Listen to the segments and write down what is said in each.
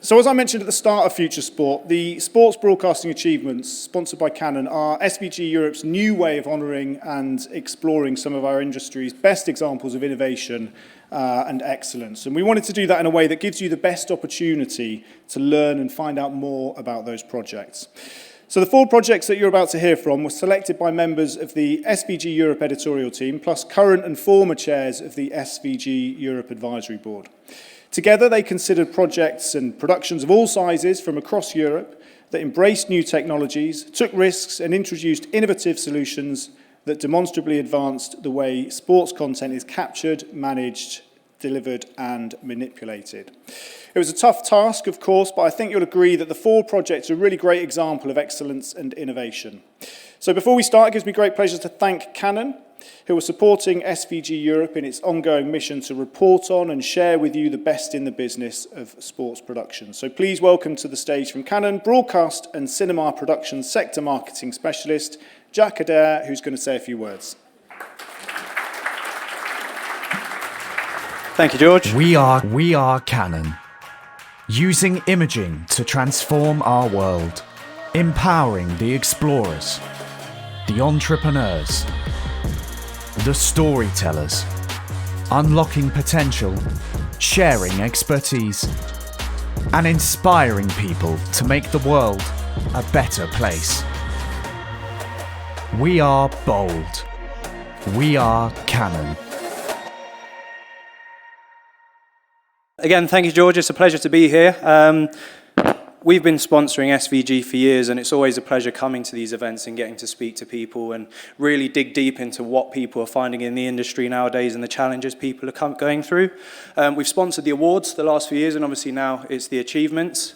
So as I mentioned at the start of Future Sport, the Sports Broadcasting Achievements, sponsored by Canon, are SVG Europe's new way of honouring and exploring some of our industry's best examples of innovation and excellence. And we wanted to do that in a way that gives you the best opportunity to learn and find out more about those projects. So the 4 projects that you're about to hear from were selected by members of the SVG Europe editorial team, plus current and former chairs of the SVG Europe Advisory Board. Together, they considered projects and productions of all sizes from across Europe that embraced new technologies, took risks, and introduced innovative solutions that demonstrably advanced the way sports content is captured, managed, delivered, and manipulated. It was a tough task, of course, but I think you'll agree that the 4 projects are a really great example of excellence and innovation. So before we start, it gives me great pleasure to thank Canon, who are supporting SVG Europe in its ongoing mission to report on and share with you the best in the business of sports production. So please welcome to the stage from Canon, Broadcast and Cinema Production Sector Marketing Specialist, Jack Adair, who's going to say a few words. Thank you, George. We are Canon, using imaging to transform our world, empowering the explorers, the entrepreneurs, the storytellers, unlocking potential, sharing expertise, and inspiring people to make the world a better place. We are bold. We are Canon. Again, thank you, George. It's a pleasure to be here. We've been sponsoring SVG for years, and it's always a pleasure coming to these events and getting to speak to people and really dig deep into what people are finding in the industry nowadays and the challenges people are going through. We've sponsored the awards the last few years, and obviously now it's the achievements.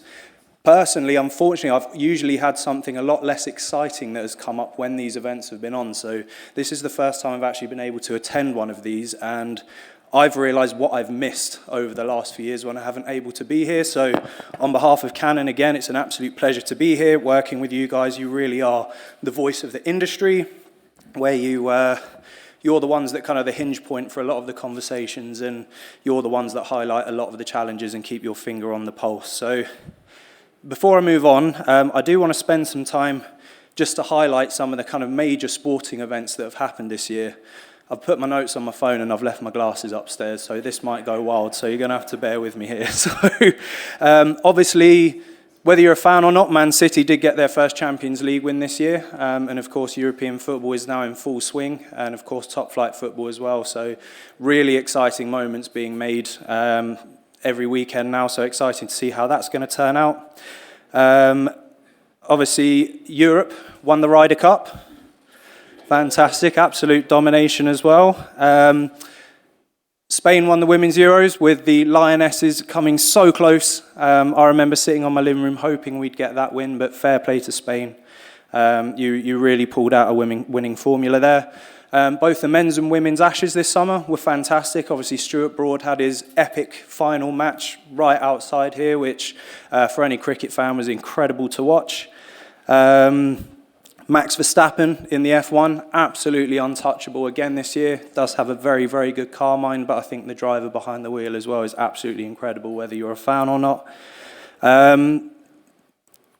Personally, unfortunately, I've usually had something a lot less exciting that has come up when these events have been on. So this is the first time I've actually been able to attend one of these, and I've realised what I've missed over the last few years when I haven't able to be here. So on behalf of Canon, again, it's an absolute pleasure to be here working with you guys. You really are the voice of the industry, where you're the ones that kind of the hinge point for a lot of the conversations, and you're the ones that highlight a lot of the challenges and keep your finger on the pulse. So before I move on, I do want to spend some time just to highlight some of the kind of major sporting events that have happened this year. I've put my notes on my phone and I've left my glasses upstairs, so this might go wild, so you're going to have to bear with me here. So, obviously, whether you're a fan or not, Man City did get their first Champions League win this year, and of course European football is now in full swing, and of course top flight football as well, so really exciting moments being made every weekend now, so exciting to see how that's going to turn out. Obviously, Europe won the Ryder Cup. Fantastic, absolute domination as well. Spain won the Women's Euros with the Lionesses coming so close. I remember sitting on my living room hoping we'd get that win, but fair play to Spain. You really pulled out a winning formula there. Both the men's and women's Ashes this summer were fantastic. Obviously, Stuart Broad had his epic final match right outside here, which for any cricket fan was incredible to watch. Max Verstappen in the F1, absolutely untouchable again this year. Does have a very, very good car mind, but I think the driver behind the wheel as well is absolutely incredible, whether you're a fan or not.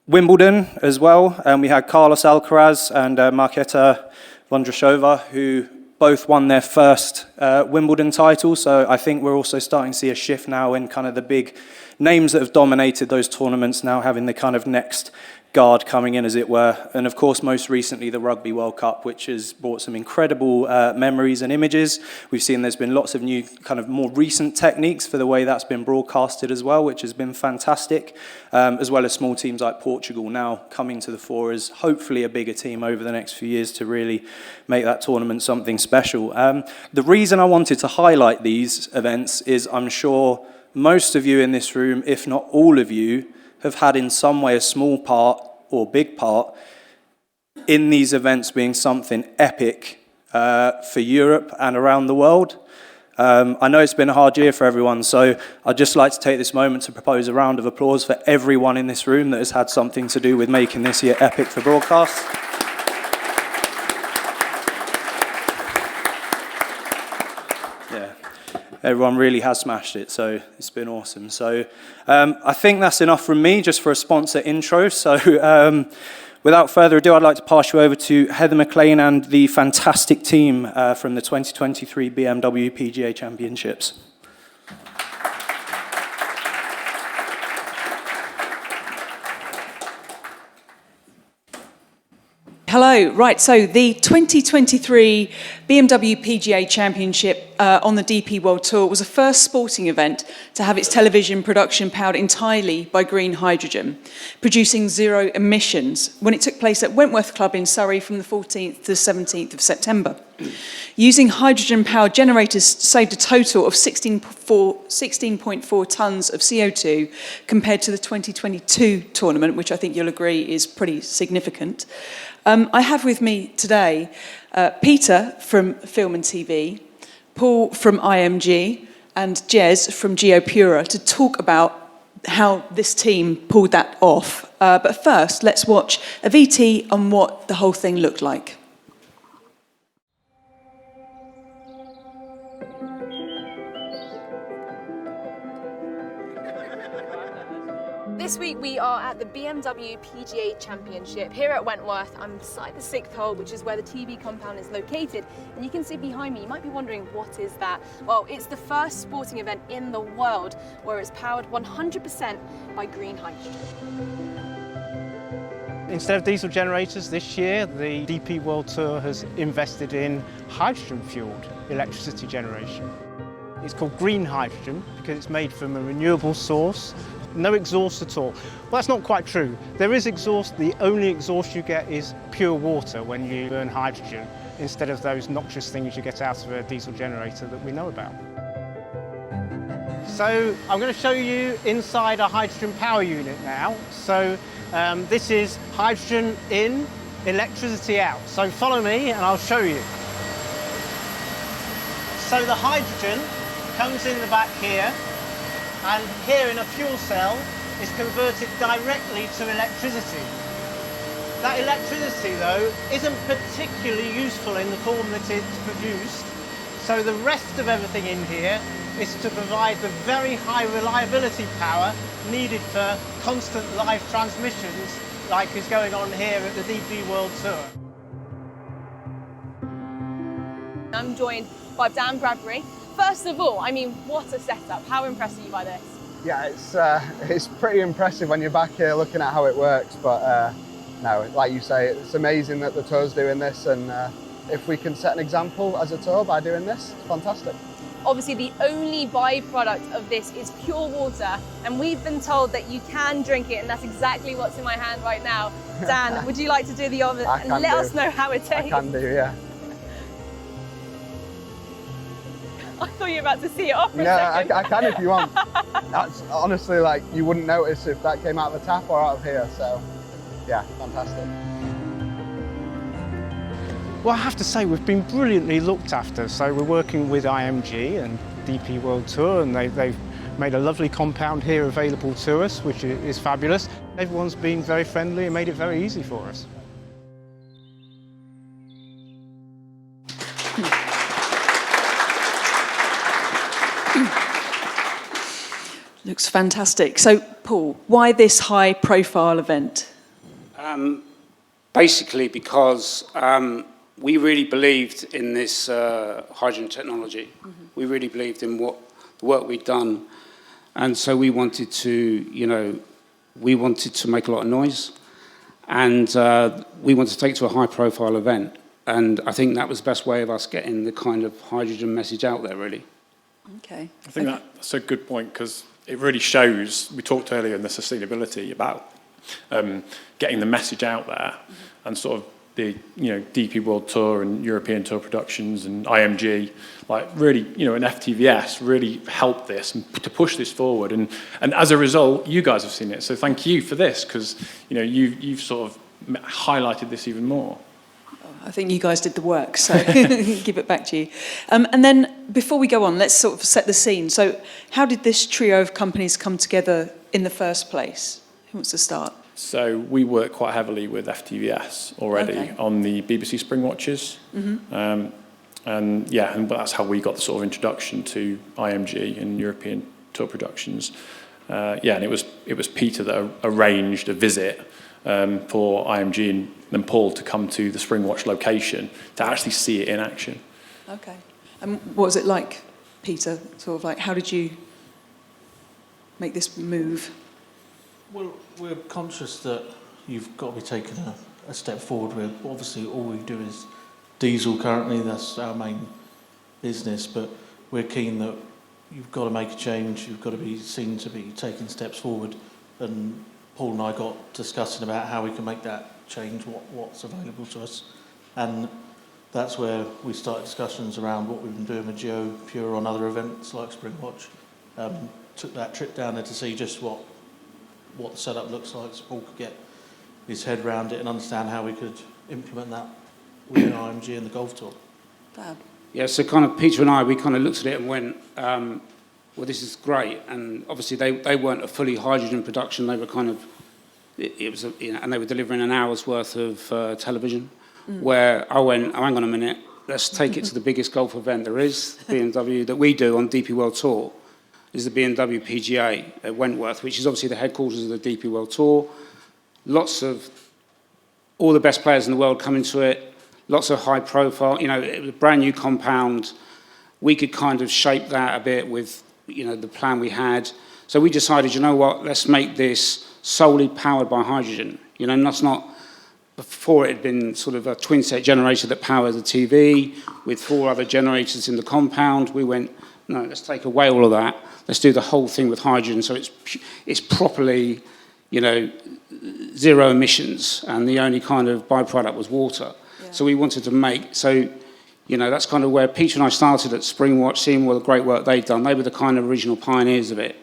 Wimbledon as well, we had Carlos Alcaraz and Marketa Vondrousova, who both won their first Wimbledon title, so I think we're also starting to see a shift now in kind of the big names that have dominated those tournaments now having the kind of next guard coming in, as it were. And of course, most recently, the Rugby World Cup, which has brought some incredible memories and images. We've seen there's been lots of new, kind of more recent techniques for the way that's been broadcasted as well, which has been fantastic, as well as small teams like Portugal now coming to the fore as hopefully a bigger team over the next few years to really make that tournament something special. The reason I wanted to highlight these events is I'm sure most of you in this room, if not all of you, have had in some way a small part or big part in these events being something epic for Europe and around the world. I know it's been a hard year for everyone, so I'd just like to take this moment to propose a round of applause for everyone in this room that has had something to do with making this year epic for broadcast. everyone really has smashed it, so it's been awesome. So I think that's enough from me just for a sponsor intro. So without further ado, I'd like to pass you over to Heather McLean and the fantastic team from the 2023 BMW PGA Championships. Hello. Right, so the 2023 BMW PGA Championship on the DP World Tour was the first sporting event to have its television production powered entirely by green hydrogen, producing zero emissions when it took place at Wentworth Club in Surrey from the 14th to the 17th of September. Using hydrogen-powered generators saved a total of 16.4 tonnes of CO2 compared to the 2022 tournament, which I think you'll agree is pretty significant. I have with me today Peter from Film and TV, Paul from IMG, and Jez from GeoPura to talk about how this team pulled that off. But first, let's watch a VT on what the whole thing looked like. This week we are at the BMW PGA Championship here at Wentworth. I'm beside the 6th hole, which is where the TV compound is located. And you can see behind me, you might be wondering, what is that? Well, it's the first sporting event in the world where it's powered 100% by green hydrogen. Instead of diesel generators this year, the DP World Tour has invested in hydrogen-fueled electricity generation. It's called green hydrogen because it's made from a renewable source. No exhaust at all. Well, that's not quite true. There is exhaust. The only exhaust you get is pure water when you burn hydrogen, instead of those noxious things you get out of a diesel generator that we know about. So I'm going to show you inside a hydrogen power unit now. So this is hydrogen in, electricity out. So follow me and I'll show you. So the hydrogen comes in the back here, and here in a fuel cell is converted directly to electricity. That electricity, though, isn't particularly useful in the form that it's produced, so the rest of everything in here is to provide the very high reliability power needed for constant live transmissions like is going on here at the DP World Tour. I'm joined by Dan Bradbury. First of all, I mean, what a setup. How impressed are you by this? Yeah, it's pretty impressive when you're back here looking at how it works, but no, like you say, it's amazing that the tour's doing this, and if we can set an example as a tour by doing this, it's fantastic. Obviously, the only byproduct of this is pure water, and we've been told that you can drink it, and that's exactly what's in my hand right now. Dan, would you like to do the honour and let us know how it tastes? I can do, yeah. I thought you were about to see it off for a No, second. I can if you want. That's honestly, like, you wouldn't notice if that came out of the tap or out of here, so yeah, fantastic. Well, I have to say we've been brilliantly looked after. So we're working with IMG and DP World Tour, and they've made a lovely compound here available to us, which is fabulous. Everyone's been very friendly and made it very easy for us. Looks fantastic. So, Paul, why this high-profile event? Basically because we really believed in this hydrogen technology. Mm-hmm. We really believed in the work we'd done. And so we wanted to, make a lot of noise. And we wanted to take it to a high-profile event. And I think that was the best way of us getting the kind of hydrogen message out there, really. Okay. I think that's a good point, because it really shows, we talked earlier in the sustainability about getting the message out there, and sort of the DP World Tour and European Tour Productions and IMG, like really, and FTVS really helped this and to push this forward, and as a result, you guys have seen it. So thank you for this, because you've sort of highlighted this even more. I think you guys did the work, so give it back to you. And then before we go on, let's sort of set the scene. So how did this trio of companies come together in the first place? Who wants to start? So we work quite heavily with FTVS already on the BBC Spring Watches. Mm-hmm. And that's how we got the sort of introduction to IMG and European Tour Productions. And it was Peter that arranged a visit for IMG and Paul to come to the Springwatch location to actually see it in action. Okay. And what was it like, Peter? Sort of like, how did you make this move? Well, we're conscious that you've got to be taking a step forward with. Obviously, all we do is diesel currently, that's our main business, but we're keen that you've got to make a change, you've got to be seen to be taking steps forward. And Paul and I got discussing about how we can make that change, what's available to us. And that's where we started discussions around what we've been doing with Geo Pure on other events like Springwatch. Took that trip down there to see just what the setup looks like, so Paul could get his head around it and understand how we could implement that within IMG and the golf tour. Fab. Yeah, so kind of Peter and I, we kind of looked at it and went, well, this is great. And obviously they weren't a fully hydrogen production. They were kind of, it was, and they were delivering an hour's worth of television, where I went, oh, hang on a minute, let's take it to the biggest golf event there is, BMW, that we do on DP World Tour, is the BMW PGA at Wentworth, which is obviously the headquarters of the DP World Tour. Lots of, all the best players in the world coming to it, lots of high profile, it was a brand new compound. We could kind of shape that a bit with, the plan we had. So we decided, you know what, let's make this solely powered by hydrogen. And that's not, before it had been sort of a twin set generator that powers the TV with 4 other generators in the compound. We went, no, let's take away all of that. Let's do the whole thing with hydrogen. So it's properly, zero emissions, and the only kind of byproduct was water. Yeah. So we wanted to make, that's kind of where Peter and I started at Springwatch, seeing all the great work they'd done. They were the kind of original pioneers of it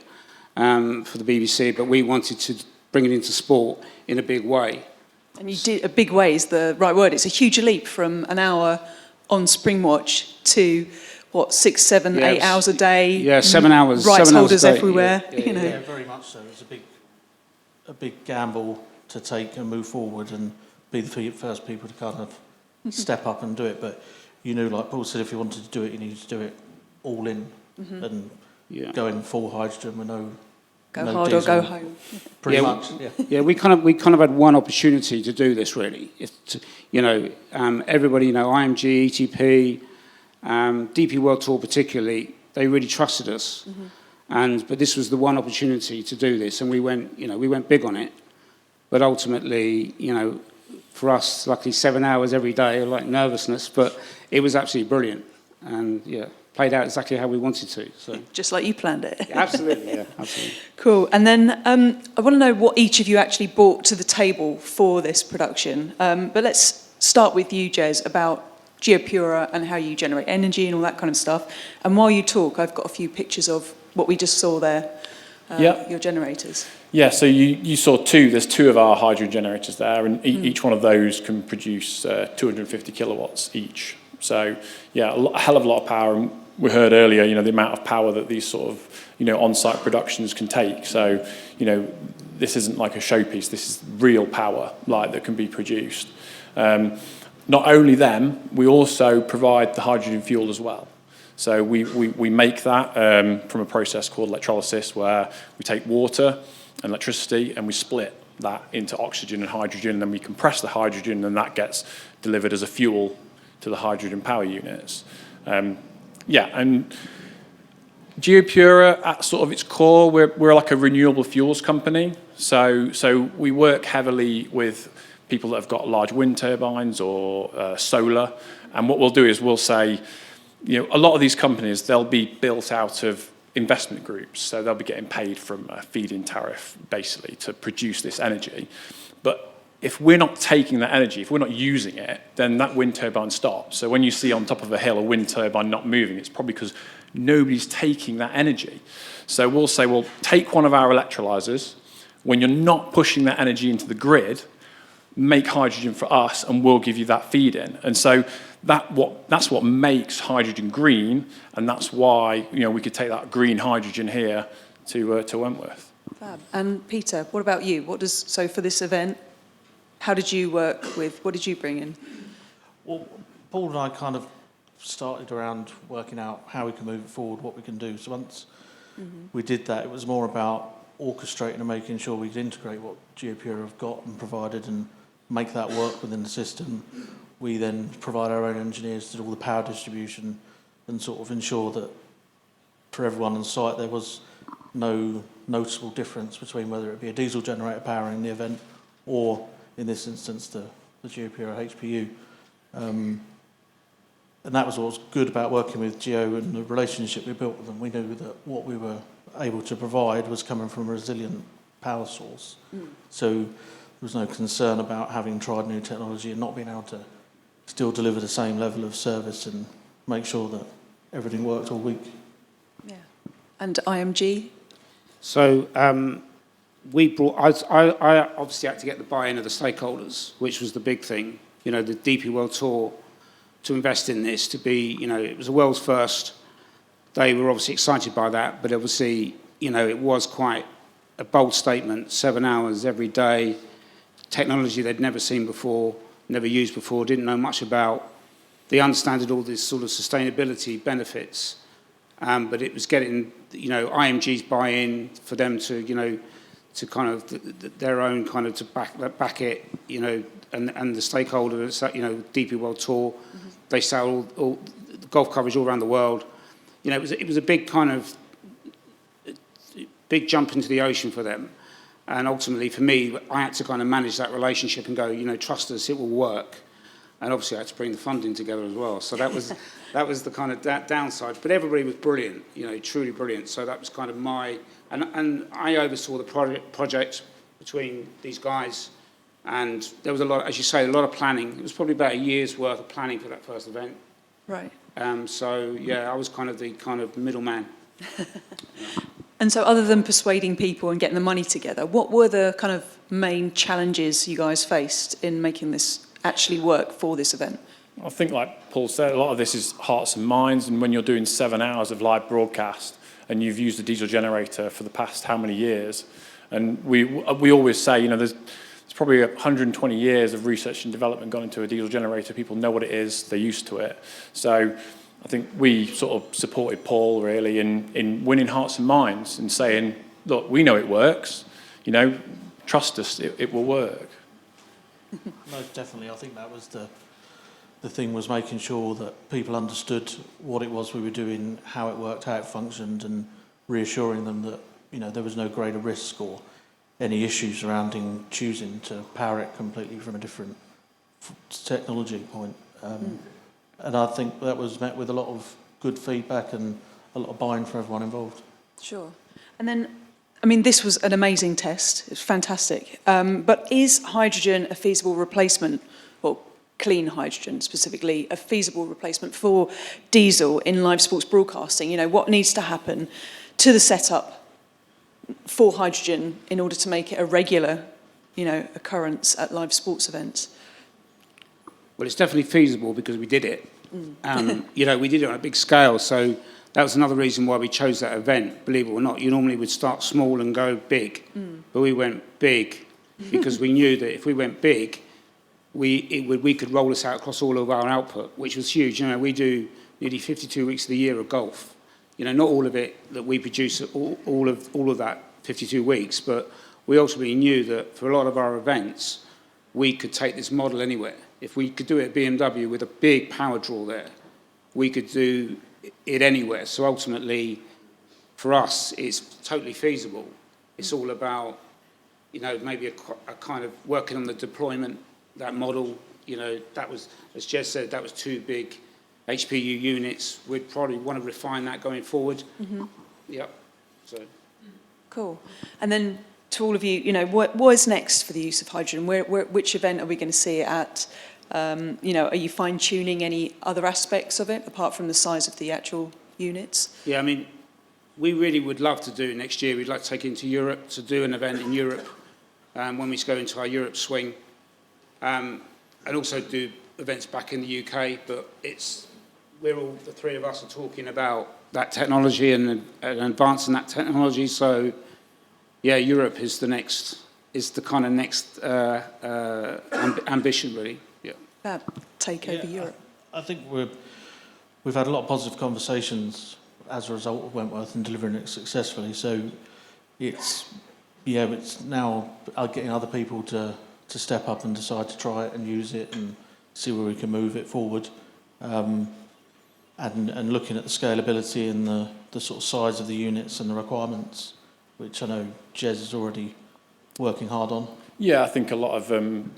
for the BBC, but we wanted to bring it into sport in a big way. And you did, a big way is the right word. It's a huge leap from an hour on Springwatch to, 6, 7, 8 hours a day? Yeah, 7 hours. Rights 7 hours holders a day. everywhere. Yeah, very much so. It's a big gamble to take and move forward and be the first people to kind of step up and do it. But like Paul said, if you wanted to do it, you need to do it all in and go in full hydrogen with no hard diesel. or go home. Pretty much. Yeah, we kind of had one opportunity to do this really. Everybody, IMG, ETP, DP World Tour particularly, they really trusted us. But this was the one opportunity to do this, and we went big on it. But ultimately, for us, luckily 7 hours every day, like nervousness, but it was absolutely brilliant, and played out exactly how we wanted to. So just like you planned it. Absolutely, absolutely. Cool. And then I want to know what each of you actually brought to the table for this production. But let's start with you, Jez, about GeoPura and how you generate energy and all that kind of stuff. And while you talk, I've got a few pictures of what we just saw there, your generators. Yeah, so you saw there's 2 of our hydrogen generators there, and each one of those can produce 250 kilowatts each. So, a hell of a lot of power. And we heard earlier, the amount of power that these sort of, on-site productions can take. So, this isn't like a showpiece. This is real power, that can be produced. Not only them, we also provide the hydrogen fuel as well. So we make that from a process called electrolysis, where we take water and electricity and we split that into oxygen and hydrogen, and then we compress the hydrogen, and that gets delivered as a fuel to the hydrogen power units. And GeoPura, at sort of its core, we're like a renewable fuels company. So we work heavily with people that have got large wind turbines or solar. And what we'll do is we'll say, a lot of these companies, they'll be built out of investment groups. So they'll be getting paid from a feed-in tariff, basically, to produce this energy. But if we're not taking that energy, if we're not using it, then that wind turbine stops. So when you see on top of a hill a wind turbine not moving, it's probably because nobody's taking that energy. So we'll say, well, take one of our electrolyzers. When you're not pushing that energy into the grid, make hydrogen for us, and we'll give you that feed-in. And so that's what makes hydrogen green, and that's why we could take that green hydrogen here to Wentworth. Fab. And Peter, what about you? So for this event, how did you work with? What did you bring in? Well, Paul and I kind of started around working out how we can move it forward, what we can do. So once we did that, it was more about orchestrating and making sure we could integrate what GeoPura have got and provided and make that work within the system. We then provide our own engineers to do all the power distribution and sort of ensure that for everyone on site there was no noticeable difference between whether it be a diesel generator powering the event or, in this instance, the GeoPura HPU. And that was what was good about working with Geo and the relationship we built with them. We knew that what we were able to provide was coming from a resilient power source. So there was no concern about having tried new technology and not being able to still deliver the same level of service and make sure that everything worked all week. Yeah. And IMG? So we brought, I obviously had to get the buy-in of the stakeholders, which was the big thing. You know, the DP World Tour, to invest in this, to be, you know, it was the world's first. They were obviously excited by that, but obviously, you know, it was quite a bold statement, 7 hours every day, technology they'd never seen before, never used before, didn't know much about. They understood all these sort of sustainability benefits, but it was getting, you know, IMG's buy-in for them to, you know, to kind of their own kind of to back it, you know, and the stakeholders, you know, DP World Tour, they sell all the golf coverage all around the world. You know, it was a big kind of big jump into the ocean for them, and ultimately for me, I had to kind of manage that relationship and go, you know, trust us, it will work. And obviously I had to bring the funding together as well. So that was the kind of downside. But everybody was brilliant, you know, truly brilliant. So that was kind of my, and I oversaw the project between these guys. And there was a lot, as you say, a lot of planning. It was probably about a year's worth of planning for that first event. Right. So yeah, I was kind of the middleman. And so other than persuading people and getting the money together, what were the kind of main challenges you guys faced in making this actually work for this event? I think, like Paul said, a lot of this is hearts and minds, and when you're doing 7 hours of live broadcast and you've used a diesel generator for the past how many years, and we always say, you know, there's probably 120 years of research and development gone into a diesel generator. People know what it is, they're used to it. So I think we sort of supported Paul really in winning hearts and minds and saying, look, we know it works, you know, trust us, it will work. Most definitely. I think that was the thing, was making sure that people understood what it was we were doing, how it worked, how it functioned, and reassuring them that, you know, there was no greater risk or any issues surrounding choosing to power it completely from a different technology point. And I think that was met with a lot of good feedback and a lot of buy-in for everyone involved. Sure. And then, I mean, this was an amazing test. It's fantastic. But is hydrogen a feasible replacement, or clean hydrogen specifically, a feasible replacement for diesel in live sports broadcasting? You know, what needs to happen to the setup for hydrogen in order to make it a regular, you know, occurrence at live sports events? Well, it's definitely feasible because we did it. You know, we did it on a big scale, so that was another reason why we chose that event, believe it or not. You normally would start small and go big, but we went big because we knew that if we went big, we could roll this out across all of our output, which was huge. You know, we do nearly 52 weeks of the year of golf. You know, not all of it that we produce, all of that 52 weeks, but we ultimately knew that for a lot of our events, we could take this model anywhere. If we could do it at BMW with a big power draw there, we could do it anywhere. So ultimately, for us, it's totally feasible. It's all about, you know, maybe a kind of working on the deployment, that model. You know, that was, as Jez said, that was 2 big HPU units. We'd probably want to refine that going forward. Yep. So. Cool. And then to all of you, you know, what is next for the use of hydrogen? Which event are we going to see it at? You know, are you fine-tuning any other aspects of it, apart from the size of the actual units? Yeah, I mean, we really would love to do it next year. We'd like to take it into Europe, to do an event in Europe when we go into our Europe swing. And also do events back in the UK, but we're all, the 3 of us are talking about that technology and advancing that technology. So, yeah, Europe is the kind of next ambition, really. Yeah. Take over Europe. I think we've had a lot of positive conversations as a result of Wentworth and delivering it successfully. So it's now getting other people to step up and decide to try it and use it and see where we can move it forward. And looking at the scalability and the sort of size of the units and the requirements, which I know Jez is already working hard on. Yeah, I think a lot of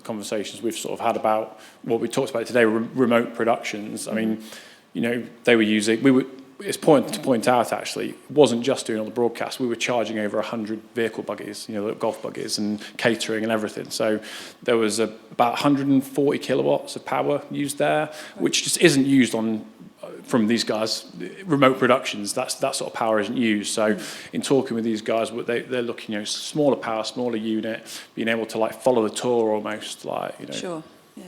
conversations we've sort of had about what we talked about today, remote productions. I mean, they were using, it's important to point out actually, it wasn't just doing on the broadcast, we were charging over 100 vehicle buggies, golf buggies and catering and everything. So there was about 140 kilowatts of power used there, which just isn't used from these guys, remote productions, that sort of power isn't used. So in talking with these guys, they're looking, smaller power, smaller unit, being able to follow the tour almost, Sure, yeah.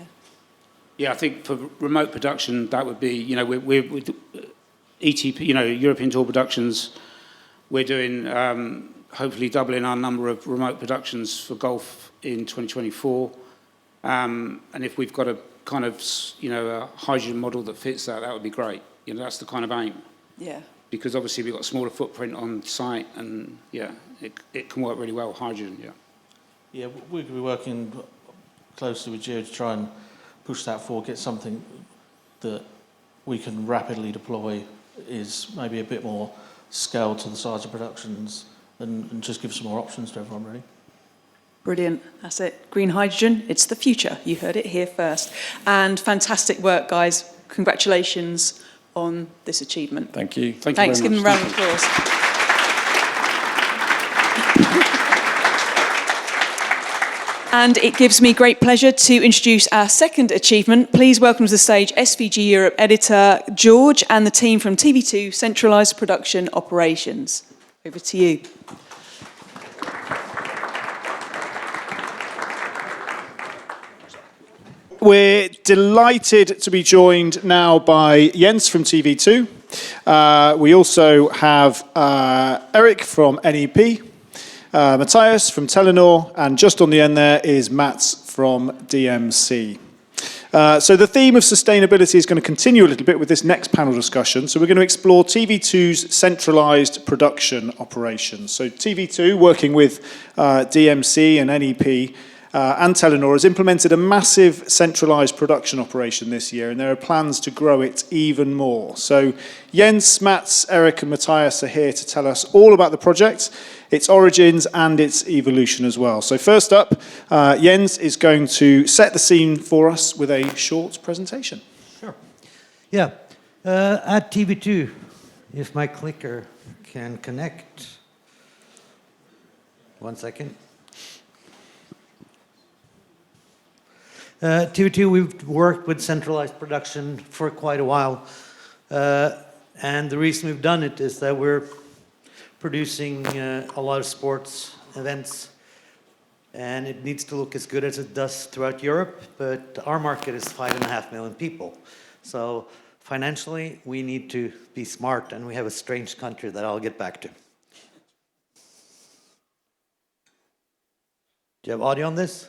Yeah, I think for remote production, that would be, we're ETP, European Tour Productions, we're doing, hopefully doubling our number of remote productions for golf in 2024. And if we've got a kind of, a hydrogen model that fits that would be great. That's the kind of aim. Yeah. Because obviously we've got a smaller footprint on site and, it can work really well, hydrogen, yeah. Yeah, we're going to be working closely with Gio to try and push that forward, get something that we can rapidly deploy is maybe a bit more scaled to the size of productions and just give some more options to everyone, really. Brilliant. That's it. Green hydrogen, it's the future. You heard it here first. And fantastic work, guys. Congratulations on this achievement. Thank you. Thanks. Give them a round of applause. And it gives me great pleasure to introduce our second achievement. Please welcome to the stage SVG Europe editor George and the team from TV2 Centralised Production Operations. Over to you. We're delighted to be joined now by Jens from TV2. We also have Eric from NEP, Matthias from Telenor, and just on the end there is Mats from DMC. So the theme of sustainability is going to continue a little bit with this next panel discussion. So we're going to explore TV2's centralised production operations. So TV2, working with DMC and NEP, and Telenor has implemented a massive centralised production operation this year, and there are plans to grow it even more. So Jens, Mats, Eric and Matthias are here to tell us all about the project, its origins and its evolution as well. So first up, Jens is going to set the scene for us with a short presentation. Sure. Yeah, at TV2, if my clicker can connect. 1 second. TV2, we've worked with centralized production for quite a while. And the reason we've done it is that we're producing a lot of sports events. And it needs to look as good as it does throughout Europe. But our market is 5.5 million people. So financially, we need to be smart. And we have a strange country that I'll get back to. Do you have audio on this?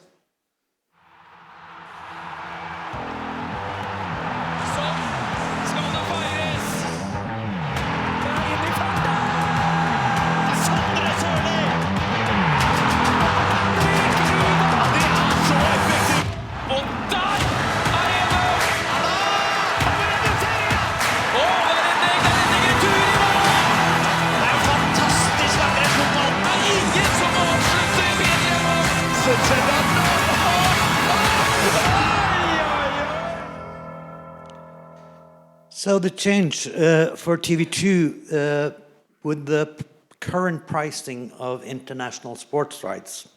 So the change for TV2 with the current pricing of international sports rights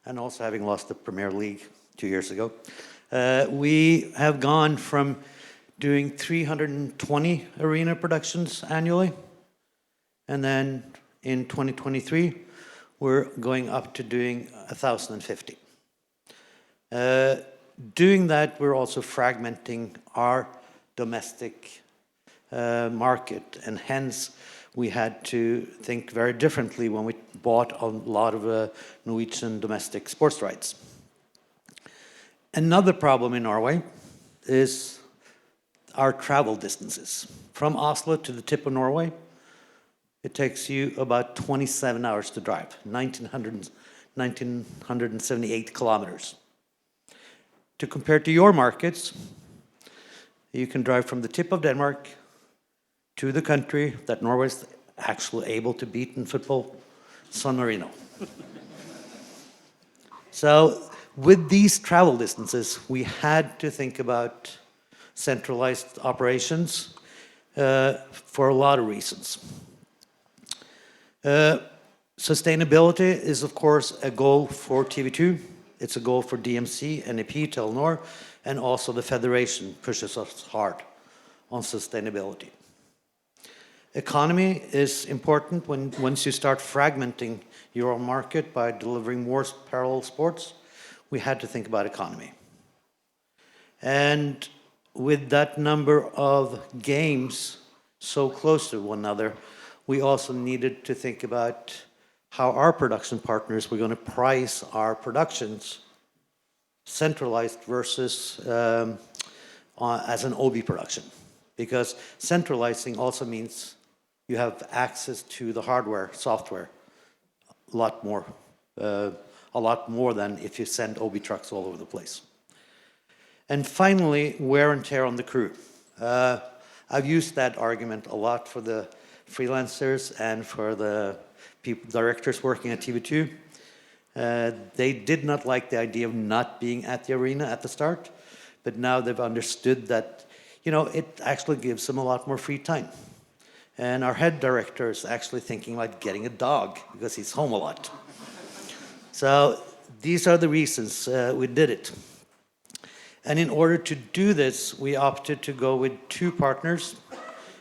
and also having lost the Premier League 2 years ago, we have gone from doing 320 arena productions annually, and then in 2023 we're going up to doing 1,050. Doing that, we're also fragmenting our domestic market, and hence we had to think very differently when we bought a lot of Norwegian domestic sports rights. Another problem in Norway is our travel distances. From Oslo to the tip of Norway, it takes you about 27 hours to drive, 1,978 kilometers. To compare to your markets, you can drive from the tip of Denmark to the country that Norway is actually able to beat in football, San Marino. So with these travel distances, we had to think about centralized operations for a lot of reasons. Sustainability is, of course, a goal for TV2. It's a goal for DMC, NEP, Telenor, and also the Federation pushes us hard on sustainability. Economy is important once you start fragmenting your own market by delivering more parallel sports. We had to think about economy. And with that number of games so close to one another, we also needed to think about how our production partners were going to price our productions, centralized versus as an OB production. Because centralizing also means you have access to the hardware, software, a lot more than if you send OB trucks all over the place. And finally, wear and tear on the crew. I've used that argument a lot for the freelancers and for the directors working at TV2. They did not like the idea of not being at the arena at the start, but now they've understood that, it actually gives them a lot more free time. And our head director is actually thinking about getting a dog because he's home a lot. So these are the reasons we did it. And in order to do this, we opted to go with two partners.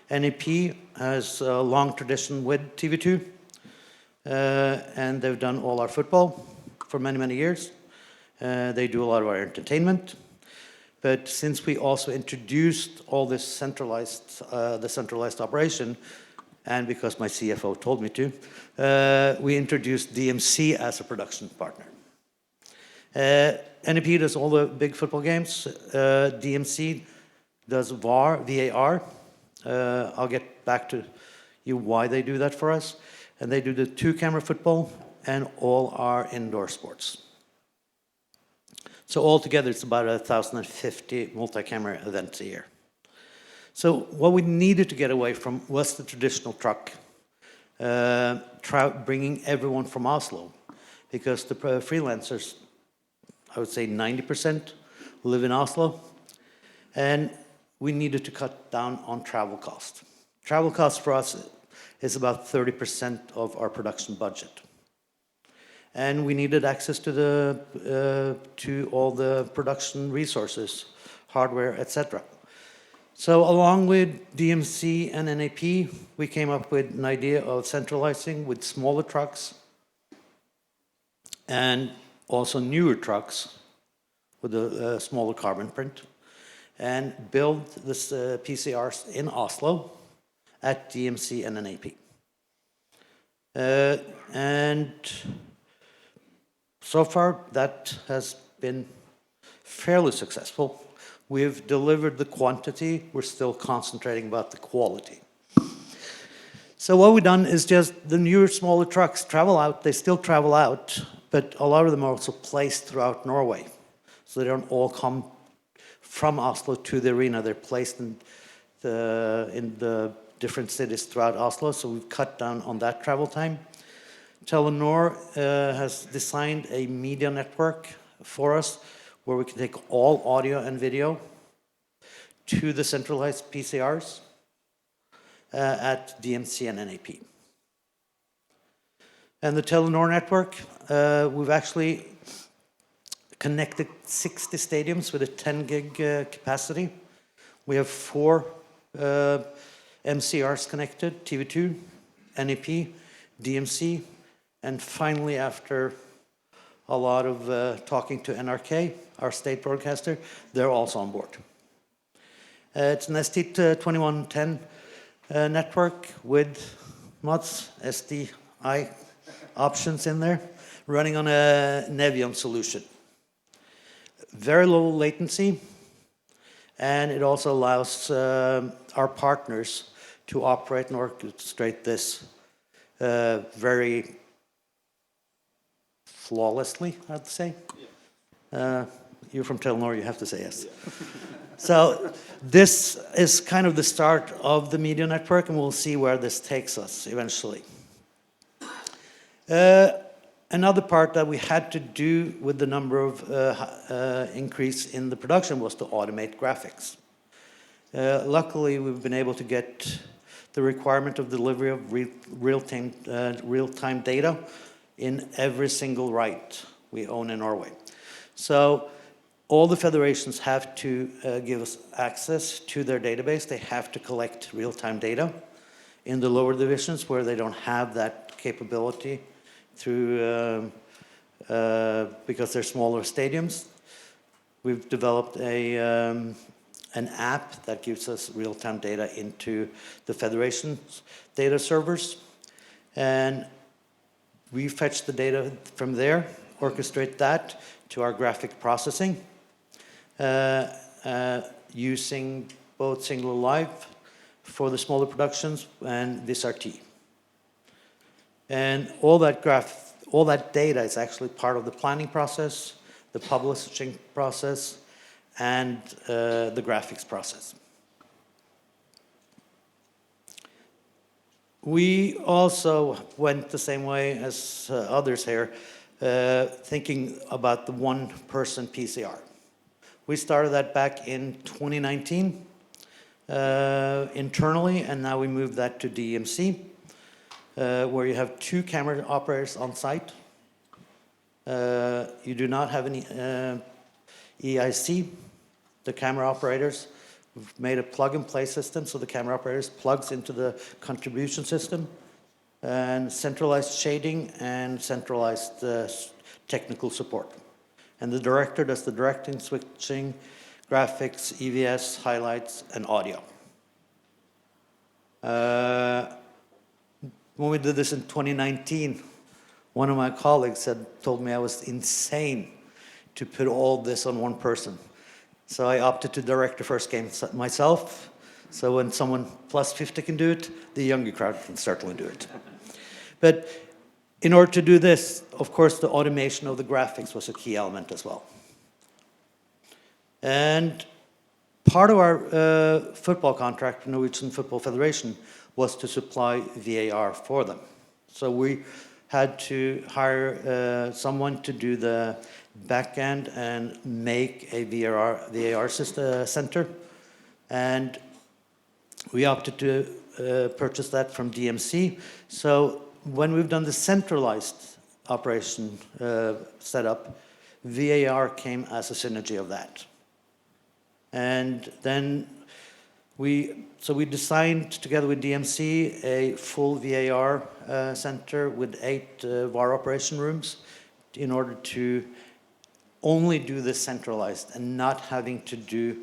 NEP has a long tradition with TV2, and they've done all our football for many, many years. They do a lot of our entertainment. But since we also introduced all this centralized operation, and because my CFO told me to, we introduced DMC as a production partner. NEP does all the big football games. DMC does VAR. I'll get back to you why they do that for us. And they do the two-camera football and all our indoor sports. So altogether, it's about 1,050 multi-camera events a year. So what we needed to get away from was the traditional truck, bringing everyone from Oslo, because the freelancers, I would say 90% live in Oslo, and we needed to cut down on travel costs. Travel costs for us is about 30% of our production budget. And we needed access to all the production resources, hardware, etc. So along with DMC and NAP, we came up with an idea of centralizing with smaller trucks and also newer trucks with a smaller carbon print, and build this PCRs in Oslo at DMC and NAP. And so far, that has been fairly successful. We've delivered the quantity. We're still concentrating about the quality. So what we've done is just the newer, smaller trucks travel out. They still travel out, but a lot of them are also placed throughout Norway. So they don't all come from Oslo to the arena. They're placed in the different cities throughout Oslo. So we've cut down on that travel time. Telenor has designed a media network for us where we can take all audio and video to the centralized PCRs at DMC and NAP. And the Telenor network, we've actually connected 60 stadiums with a 10 gig capacity. We have 4 MCRs connected, TV2, NAP, DMC, and finally, after a lot of talking to NRK, our state broadcaster, they're also on board. It's an ST2110 network with mods, SDI options in there, running on a Nevion solution. Very low latency, And it also allows our partners to operate and orchestrate this very flawlessly, I'd say. You're from Telenor, you have to say yes. So this is kind of the start of the media network, and we'll see where this takes us eventually. Another part that we had to do with the number of increase in the production was to automate graphics. Luckily, we've been able to get the requirement of delivery of real-time data in every single right we own in Norway. So all the federations have to give us access to their database. They have to collect real-time data. In the lower divisions where they don't have that capability through because they're smaller stadiums, we've developed an app that gives us real-time data into the federation's data servers, and we fetch the data from there, orchestrate that to our graphic processing, using both Single Live for the smaller productions and VisRT. And all that data is actually part of the planning process, the publishing process, and the graphics process. We also went the same way as others here, thinking about the one-person PCR. We started that back in 2019 internally, and now we moved that to DMC, where you have 2 camera operators on site. You do not have any EIC. The camera operators, we've made a plug-and-play system, so the camera operators plugs into the contribution system, and centralized shading and centralized technical support. And the director does the directing, switching, graphics, EVS, highlights, and audio. When we did this in 2019, one of my colleagues told me I was insane to put all this on one person. So I opted to direct the first game myself. So when someone plus 50 can do it, the younger crowd can certainly do it. But in order to do this, of course, the automation of the graphics was a key element as well. And part of our football contract, Norwegian Football Federation, was to supply VAR for them. So we had to hire someone to do the back end and make a VAR system center. And we opted to purchase that from DMC. So when we've done the centralized operation setup, VAR came as a synergy of that. And then we designed together with DMC a full VAR center with 8 VAR operation rooms in order to only do this centralized and not having to do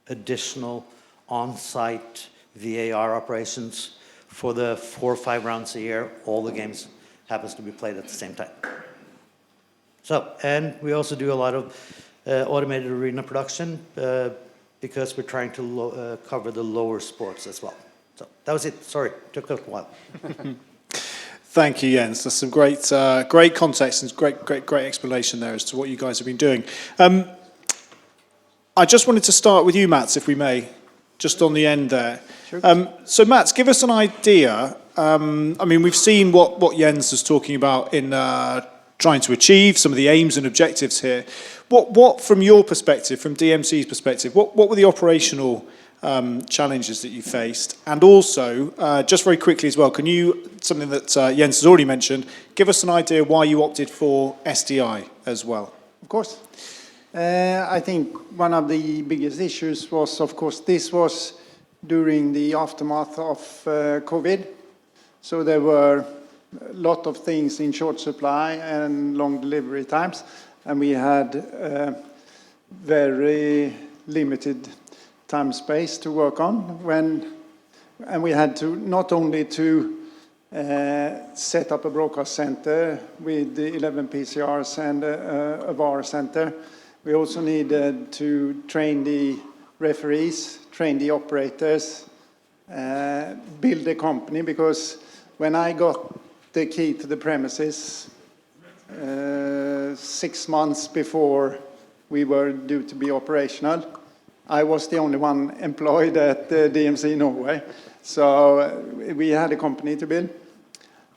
additional on-site VAR operations for the 4 or 5 rounds a year. All the games happens to be played at the same time. So, and we also do a lot of automated arena production because we're trying to cover the lower sports as well. So that was it. Sorry, took a while. Thank you, Jens. That's some great context and great explanation there as to what you guys have been doing. I just wanted to start with you, Mats, if we may, just on the end there. Sure. So, Mats, give us an idea. I mean, we've seen what Jens was talking about in trying to achieve, some of the aims and objectives here. What from your perspective, from DMC's perspective, what were the operational challenges that you faced? And also, just very quickly as well, can you, something that Jens has already mentioned, give us an idea why you opted for SDI as well? Of course. I think one of the biggest issues was, of course, this was during the aftermath of COVID. So there were a lot of things in short supply and long delivery times. And we had very limited time space to work on and we had to not only to set up a broadcast center with the 11 PCRs and a VAR center, we also needed to train the referees, train the operators, build a company, because when I got the key to the premises 6 months before we were due to be operational, I was the only one employed at DMC Norway. So we had a company to build,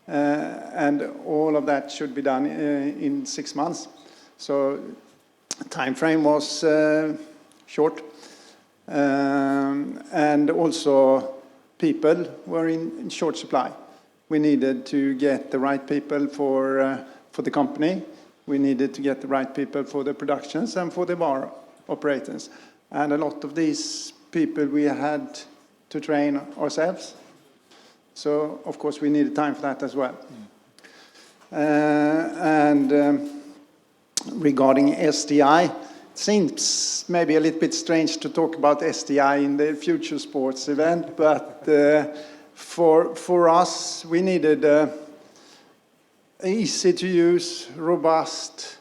and all of that should be done in 6 months. So time frame was short, and also people were in short supply. We needed to get the right people for the company. We needed to get the right people for the productions and for the bar operators. And a lot of these people we had to train ourselves. So, of course, we needed time for that as well. Regarding SDI, it seems maybe a little bit strange to talk about SDI in the Future Sports event, but for us, we needed easy to use, robust,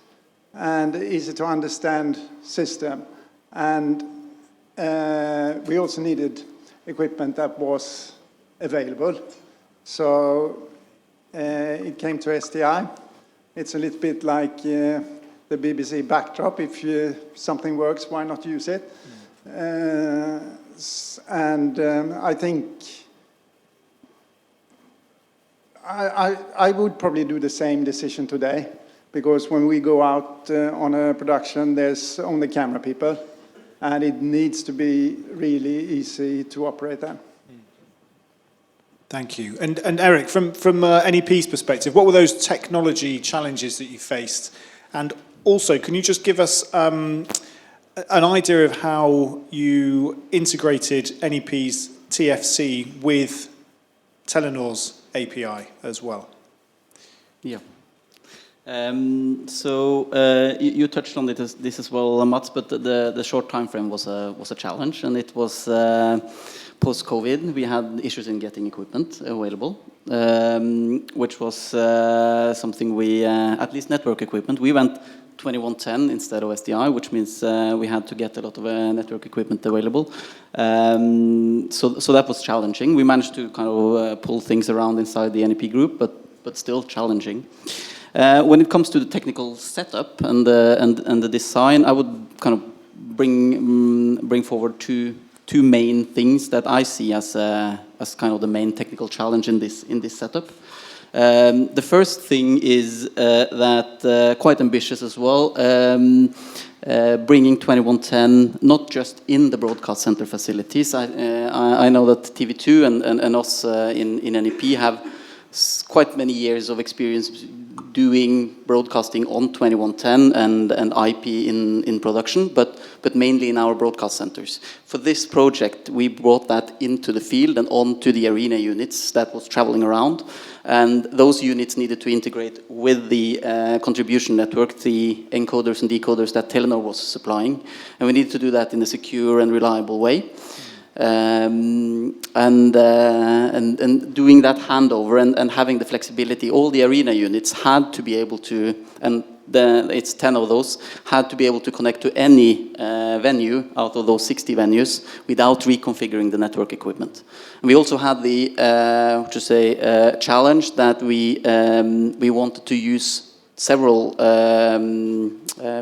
and easy to understand system. And we also needed equipment that was available. So it came to SDI. It's a little bit like the BBC backdrop. If something works, why not use it? I think I would probably do the same decision today, because when we go out on a production, there's only camera people, and it needs to be really easy to operate them. Thank you. And Eric, from NEP's perspective, what were those technology challenges that you faced? And also, can you just give us an idea of how you integrated NEP's TFC with Telenor's API as well? Yeah. You touched on this as well, Mats, but the short time frame was a challenge, and it was post-COVID. We had issues in getting equipment available, which was something we, at least network equipment, we went 2110 instead of SDI, which means we had to get a lot of network equipment available. So that was challenging. We managed to kind of pull things around inside the NEP group, but still challenging. When it comes to the technical setup and the design, I would kind of bring forward two main things that I see as kind of the main technical challenge in this setup. The first thing is that quite ambitious as well, bringing 2110 not just in the broadcast center facilities. I know that TV2 and us in NEP have quite many years of experience doing broadcasting on 2110 and IP in production, but mainly in our broadcast centers. For this project, we brought that into the field and onto the arena units that was traveling around, and those units needed to integrate with the contribution network, the encoders and decoders that Telenor was supplying, and we needed to do that in a secure and reliable way. And doing that handover and having the flexibility, all the arena units had to be able to, and it's 10 of those, had to be able to connect to any venue out of those 60 venues without reconfiguring the network equipment. And we also had the challenge that we wanted to use several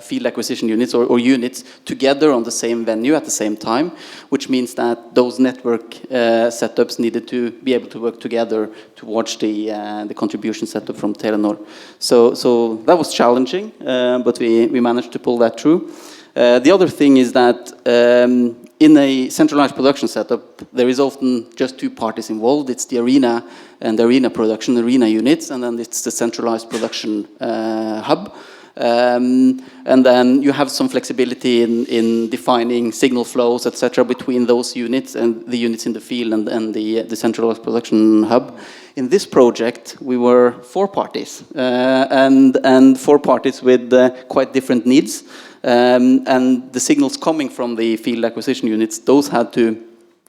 field acquisition units or units together on the same venue at the same time, which means that those network setups needed to be able to work together to watch the contribution setup from Telenor. So that was challenging, but we managed to pull that through. The other thing is that in a centralized production setup, there is often just two parties involved. It's the arena and the arena production, arena units, and then it's the centralized production hub. And then you have some flexibility in defining signal flows, etc., between those units and the units in the field and the centralized production hub. In this project, we were 4 parties, and 4 parties with quite different needs. And the signals coming from the field acquisition units, those had to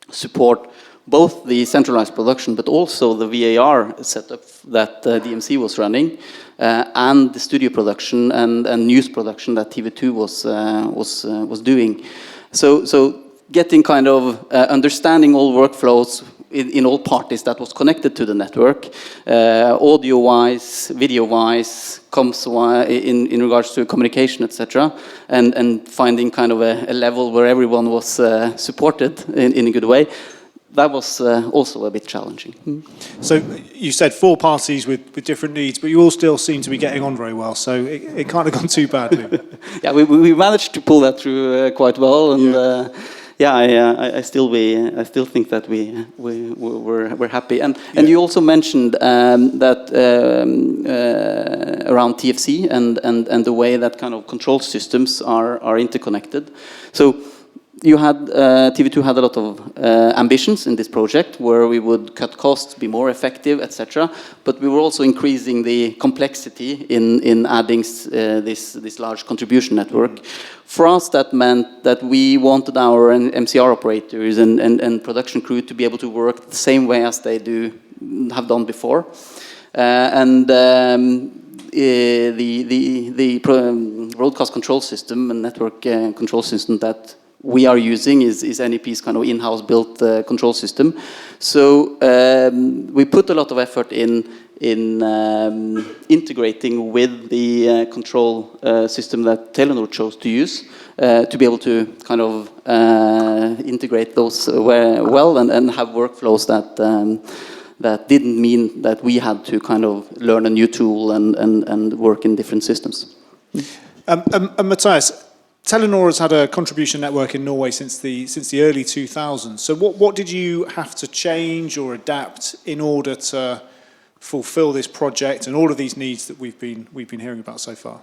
support both the centralized production, but also the VAR setup that DMC was running, and the studio production and news production that TV2 was doing. So getting kind of understanding all workflows in all parties that was connected to the network, audio-wise, video-wise, in regards to communication, etc., and finding kind of a level where everyone was supported in a good way. That was also a bit challenging. So you said 4 parties with different needs, but you all still seem to be getting on very well, so it can't have gone too badly. Yeah, we managed to pull that through quite well, and I still think that we're happy. And you also mentioned that around TFC and the way that kind of control systems are interconnected. So you had TV2 had a lot of ambitions in this project where we would cut costs, be more effective, etc. But we were also increasing the complexity in adding this large contribution network. For us, that meant that we wanted our MCR operators and production crew to be able to work the same way as they have done before, the broadcast control system and network control system that we are using is NEP's kind of in-house built control system. So we put a lot of effort in integrating with the control system that Telenor chose to use to be able to kind of integrate those well and have workflows that didn't mean that we had to kind of learn a new tool and work in different systems. Matthias, Telenor has had a contribution network in Norway since the early 2000s. So what did you have to change or adapt in order to fulfill this project and all of these needs that we've been hearing about so far?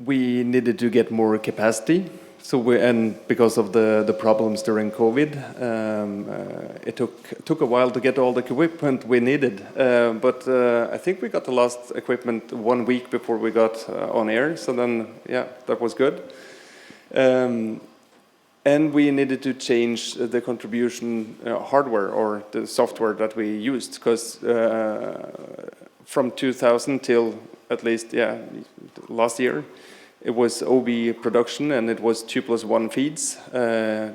We needed to get more capacity. And because of the problems during COVID, it took a while to get all the equipment we needed. But I think we got the last equipment 1 week before we got on air. So then, yeah, that was good. And we needed to change the contribution hardware or the software that we used, because from 2000 till at least last year, it was OB production, and it was 2+1 feeds, to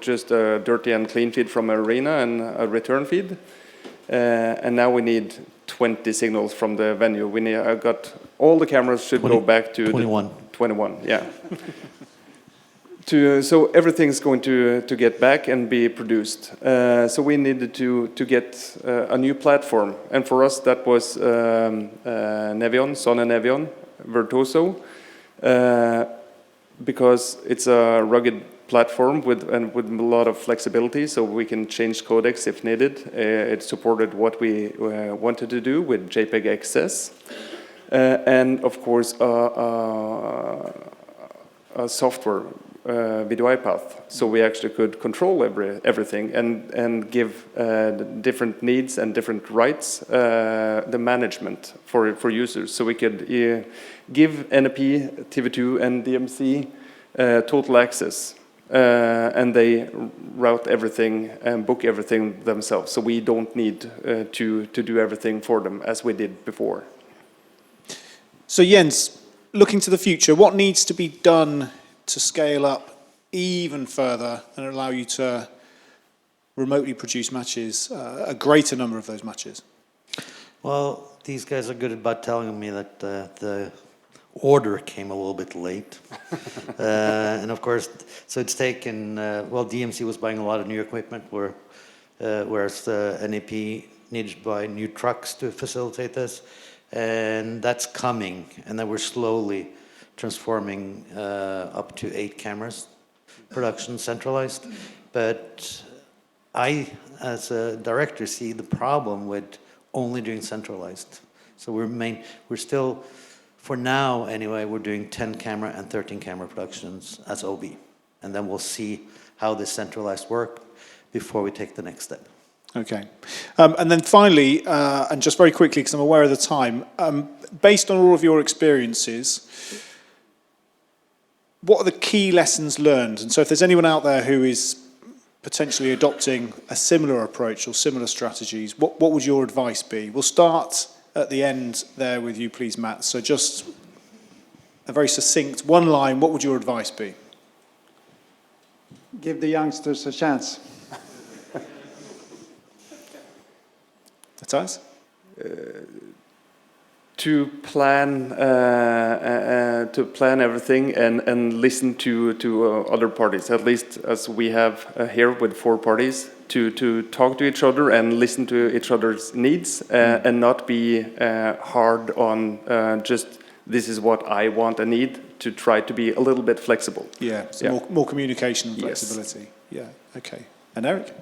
just a dirty and clean feed from arena and a return feed. And now we need 20 signals from the venue. Got all the cameras should go back to 21. 21, yeah. So everything's going to get back and be produced. So we needed to get a new platform, and for us that was Nevion, Sony Nevion Virtuoso. Because it's a rugged platform with a lot of flexibility, so we can change codecs if needed. It supported what we wanted to do with JPEG XS, and of course a software video path, so we actually could control everything and give different needs and different rights the management for users, so we could give NEP, TV2 and DMC total access, and they route everything and book everything themselves, so we don't need to do everything for them as we did before. So Jens, looking to the future, what needs to be done to scale up even further and allow you to remotely produce matches, a greater number of those matches? Well, these guys are good about telling me that the order came a little bit late. And of course, so it's taken, DMC was buying a lot of new equipment, whereas the NEP needed to buy new trucks to facilitate this. And that's coming, and then we're slowly transforming up to 8 cameras, production centralized. But I, as a director, see the problem with only doing centralized. So we're still, for now anyway, we're doing 10 camera and 13 camera productions as OB. And then we'll see how this centralized work before we take the next step. Okay. And then finally, and just very quickly, because I'm aware of the time, based on all of your experiences, what are the key lessons learned? And so if there's anyone out there who is potentially adopting a similar approach or similar strategies, what would your advice be? We'll start at the end there with you, please, Matt. So just a very succinct one line, what would your advice be? give the youngsters a chance. Matthias? To plan everything and listen to other parties, at least as we have here with 4 parties, to talk to each other and listen to each other's needs and not be hard on just this is what I want and need, to try to be a little bit flexible. Yeah, so more communication and flexibility. Yes. Yeah, okay. And Eric?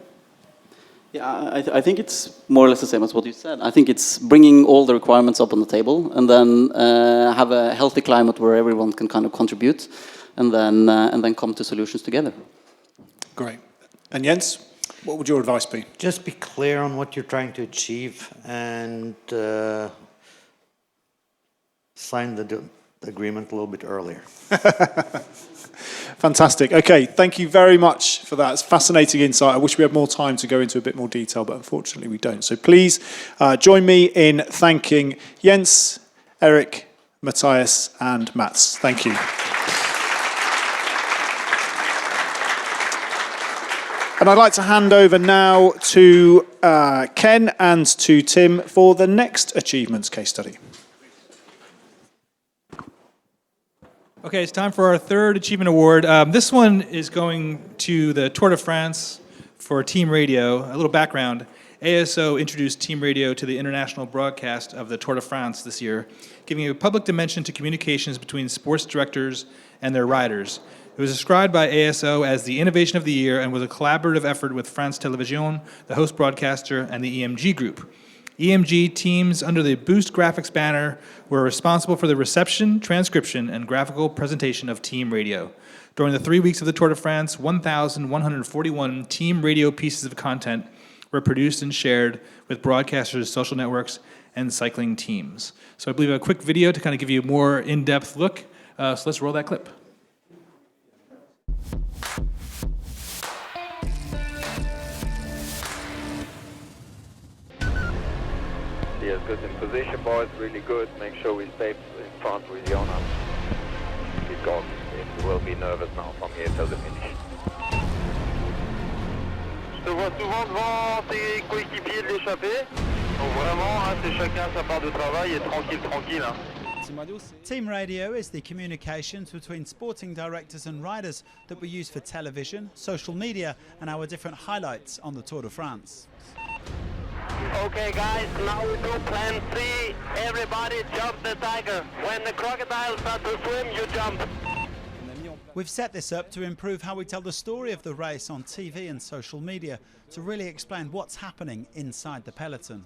Yeah, I think it's more or less the same as what you said. I think it's bringing all the requirements up on the table and then have a healthy climate where everyone can kind of contribute and then come to solutions together. Great. And Jens, what would your advice be? Just be clear on what you're trying to achieve and sign the agreement a little bit earlier. Fantastic. Okay, thank you very much for that. It's fascinating insight. I wish we had more time to go into a bit more detail, but unfortunately we don't. So please join me in thanking Jens, Eric, Matthias, and Mats. Thank you. And I'd like to hand over now to Ken and to Tim for the next achievements case study. Okay, it's time for our third achievement award. This one is going to the Tour de France for Team Radio. A little background. ASO introduced Team Radio to the international broadcast of the Tour de France this year, giving a public dimension to communications between sports directors and their riders. It was described by ASO as the innovation of the year and was a collaborative effort with France Télévisions, the host broadcaster, and the EMG Group. EMG teams under the Boost Graphics banner were responsible for the reception, transcription, and graphical presentation of Team Radio. During the 3 weeks of the Tour de France, 1,141 Team Radio pieces of content were produced and shared with broadcasters, social networks, and cycling teams. So I believe a quick video to kind of give you a more in-depth look. So let's roll that clip. Yes, good in position, boys, really good. Make sure we stay in front with Jonas, because it will be nervous now from here till the finish. Je te vois souvent devant tes coéquipiers de l'échappée. Donc vraiment, c'est chacun sa part de travail et tranquille. Team Radio is the communications between sporting directors and riders that we use for television, social media, and our different highlights on the Tour de France. Okay guys, now we do plan 3. Everybody jump the tiger. When the crocodile starts to swim, you jump. We've set this up to improve how we tell the story of the race on TV and social media, to really explain what's happening inside the peloton.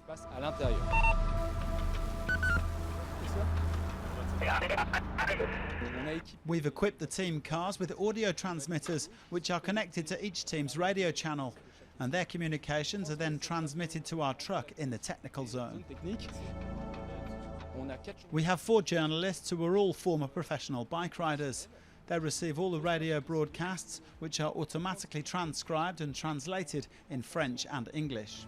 We've equipped the team cars with audio transmitters which are connected to each team's radio channel, and their communications are then transmitted to our truck in the technical zone. We have 4 journalists who are all former professional bike riders. They receive all the radio broadcasts, which are automatically transcribed and translated in French and English.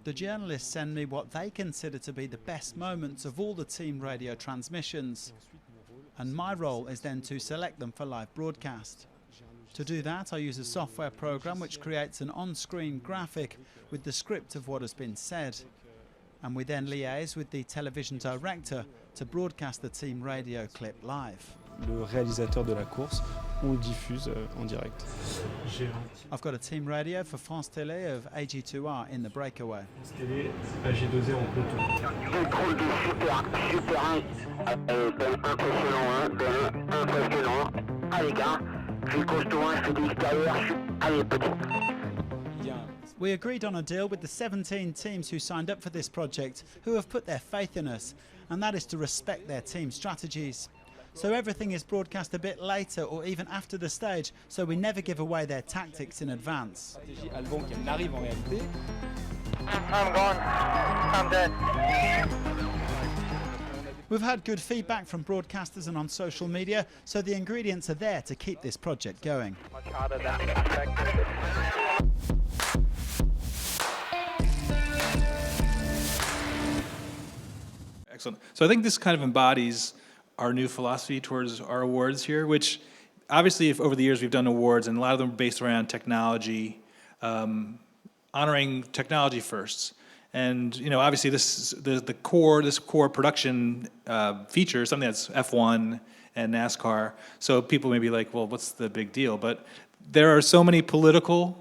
The journalists send me what they consider to be the best moments of all the team radio transmissions, and my role is then to select them for live broadcast. To do that, I use a software program which creates an on-screen graphic with the script of what has been said, and we then liaise with the television director to broadcast the team radio clip live. Le réalisateur de la course, on le diffuse en direct. I've got a team radio for France Télé of AG2R in the breakaway. France Télé, AG2R en peloton. Contrôle de super 1. Impressionnant, impressionnant. Allez gars, je suis costaud, je fais de l'extérieur, allez petit. We agreed on a deal with the 17 teams who signed up for this project, who have put their faith in us, and that is to respect their team strategies. So everything is broadcast a bit later or even after the stage, so we never give away their tactics in advance. I'm gone. I'm dead. We've had good feedback from broadcasters and on social media, so the ingredients are there to keep this project going. Much harder than expected. Excellent. So I think this kind of embodies our new philosophy towards our awards here, which obviously if over the years we've done awards and a lot of them are based around technology, honoring technology first. And obviously this core production feature is something that's F1 and NASCAR. So people may be like, well, what's the big deal? But there are so many political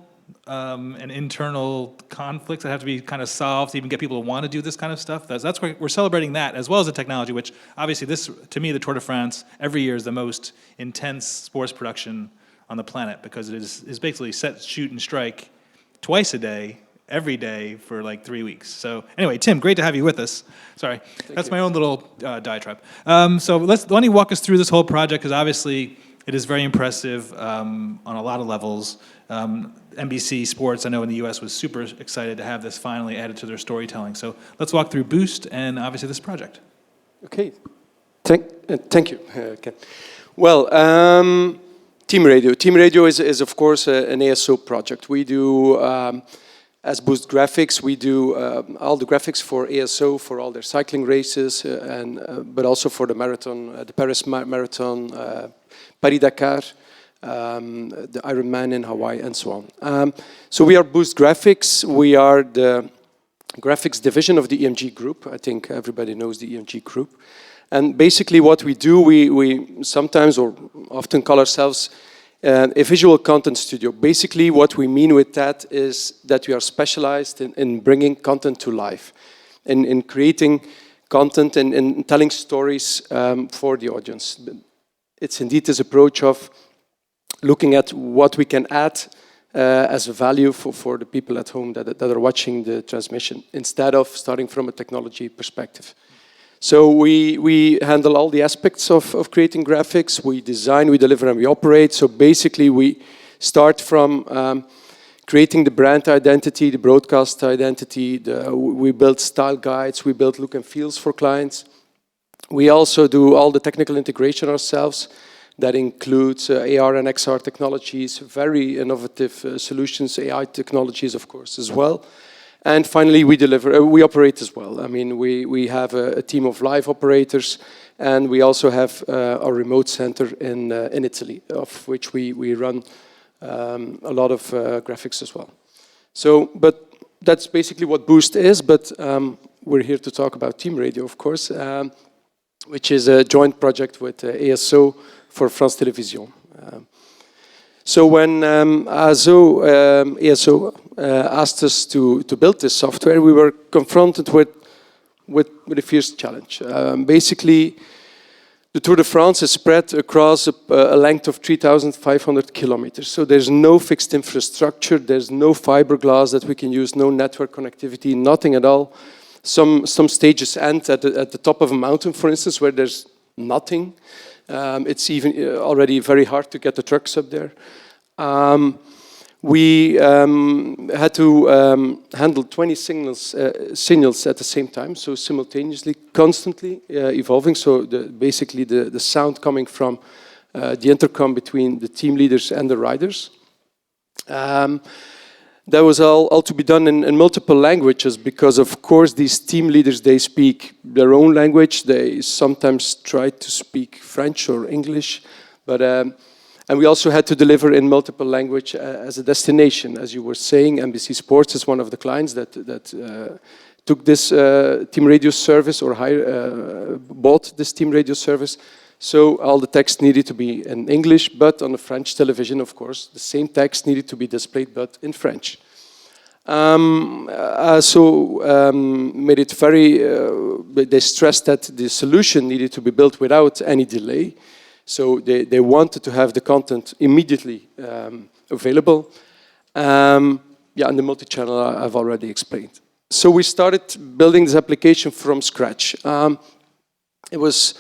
and internal conflicts that have to be kind of solved to even get people to want to do this kind of stuff. That's why we're celebrating that as well as the technology, which obviously this, to me, the Tour de France every year is the most intense sports production on the planet because it is basically set, shoot, and strike twice a day, every day for like 3 weeks. So anyway, Tim, great to have you with us. Sorry, that's my own little diatribe. So why don't you walk us through this whole project, because obviously it is very impressive on a lot of levels. NBC Sports, I know in the US, was super excited to have this finally added to their storytelling. So let's walk through Boost and obviously this project. Okay, thank you, Ken. Well, Team Radio. Team Radio is of course an ASO project. We do, as Boost Graphics, we do all the graphics for ASO for all their cycling races, but also for the marathon, the Paris Marathon, Paris-Dakar, the Ironman in Hawaii, and so on. So we are Boost Graphics. We are the graphics division of the EMG Group. I think everybody knows the EMG Group. And basically what we do, we sometimes or often call ourselves a visual content studio. Basically what we mean with that is that we are specialized in bringing content to life, in creating content and in telling stories for the audience. It's indeed this approach of looking at what we can add as a value for the people at home that are watching the transmission, instead of starting from a technology perspective. So we handle all the aspects of creating graphics. We design, we deliver, and we operate. So basically we start from creating the brand identity, the broadcast identity. We build style guides, we build look and feels for clients. We also do all the technical integration ourselves. That includes AR and XR technologies, very innovative solutions, AI technologies, of course, as well. And finally, we deliver, we operate as well. I mean, we have a team of live operators, and we also have our remote center in Italy, of which we run a lot of graphics as well. So, but that's basically what Boost is, but we're here to talk about Team Radio, of course, which is a joint project with ASO for France Télévisions. So when ASO asked us to build this software, we were confronted with a fierce challenge. Basically, the Tour de France is spread across a length of 3,500 kilometers. So there's no fixed infrastructure, there's no fiberglass that we can use, no network connectivity, nothing at all. Some stages end at the top of a mountain, for instance, where there's nothing. It's even already very hard to get the trucks up there. We had to handle 20 signals at the same time, so simultaneously, constantly evolving. So basically the sound coming from the intercom between the team leaders and the riders. That was all to be done in multiple languages because, of course, these team leaders, they speak their own language. They sometimes try to speak French or English, but and we also had to deliver in multiple language as a destination. As you were saying, NBC Sports is one of the clients that took this Team Radio service or bought this Team Radio service. So all the text needed to be in English, but on the French television, of course, the same text needed to be displayed, but in French. Made it very, they stressed that the solution needed to be built without any delay. So they wanted to have the content immediately available. And the multi-channel I've already explained. So we started building this application from scratch. It was...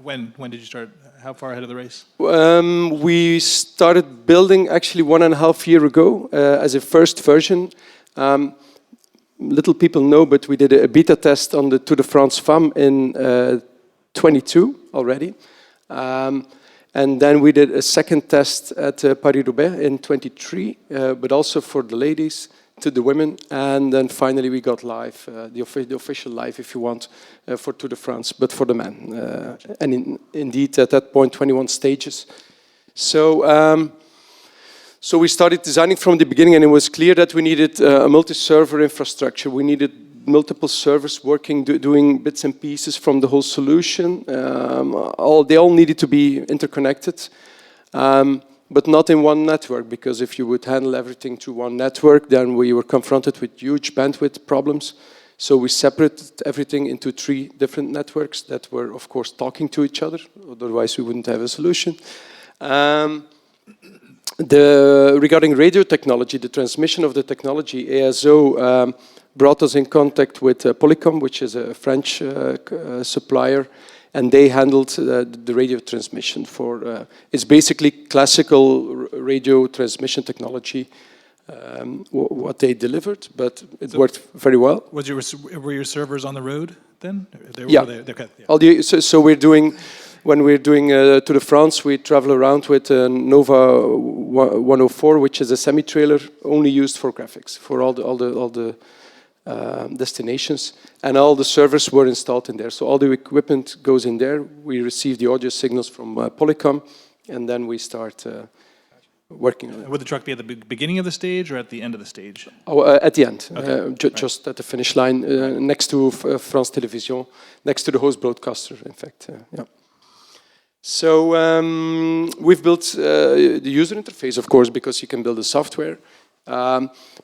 When did you start? How far ahead of the race? We started building actually 1.5 years ago as a first version. Little people know, but we did a beta test on the Tour de France Femmes in 22 already. And then we did a second test at Paris-Roubaix in 23, but also for the ladies, to the women, and then finally we got live, the official live, if you want, for Tour de France, but for the men. And indeed, at that point, 21 stages. So we started designing from the beginning, and it was clear that we needed a multi-server infrastructure. We needed multiple servers working, doing bits and pieces from the whole solution. They all needed to be interconnected. But not in one network, because if you would handle everything through one network, then we were confronted with huge bandwidth problems. So we separated everything into 3 different networks that were, of course, talking to each other. Otherwise, we wouldn't have a solution. Regarding radio technology, the transmission of the technology, ASO brought us in contact with Polycom, which is a French supplier, and they handled the radio transmission for, it's basically classical radio transmission technology, what they delivered, but it worked very well. Were your servers on the road then? Yeah. So we're doing, when we're doing Tour de France, we travel around with a Nova 104, which is a semi-trailer only used for graphics, for all the destinations, and all the servers were installed in there. So all the equipment goes in there. We receive the audio signals from Polycom, and then we start working on it. Would the truck be at the beginning of the stage or at the end of the stage? At the end, Okay. just at the finish line, next to France Télévisions, next to the host broadcaster, in fact. Yeah. So we've built the user interface, of course, because you can build the software.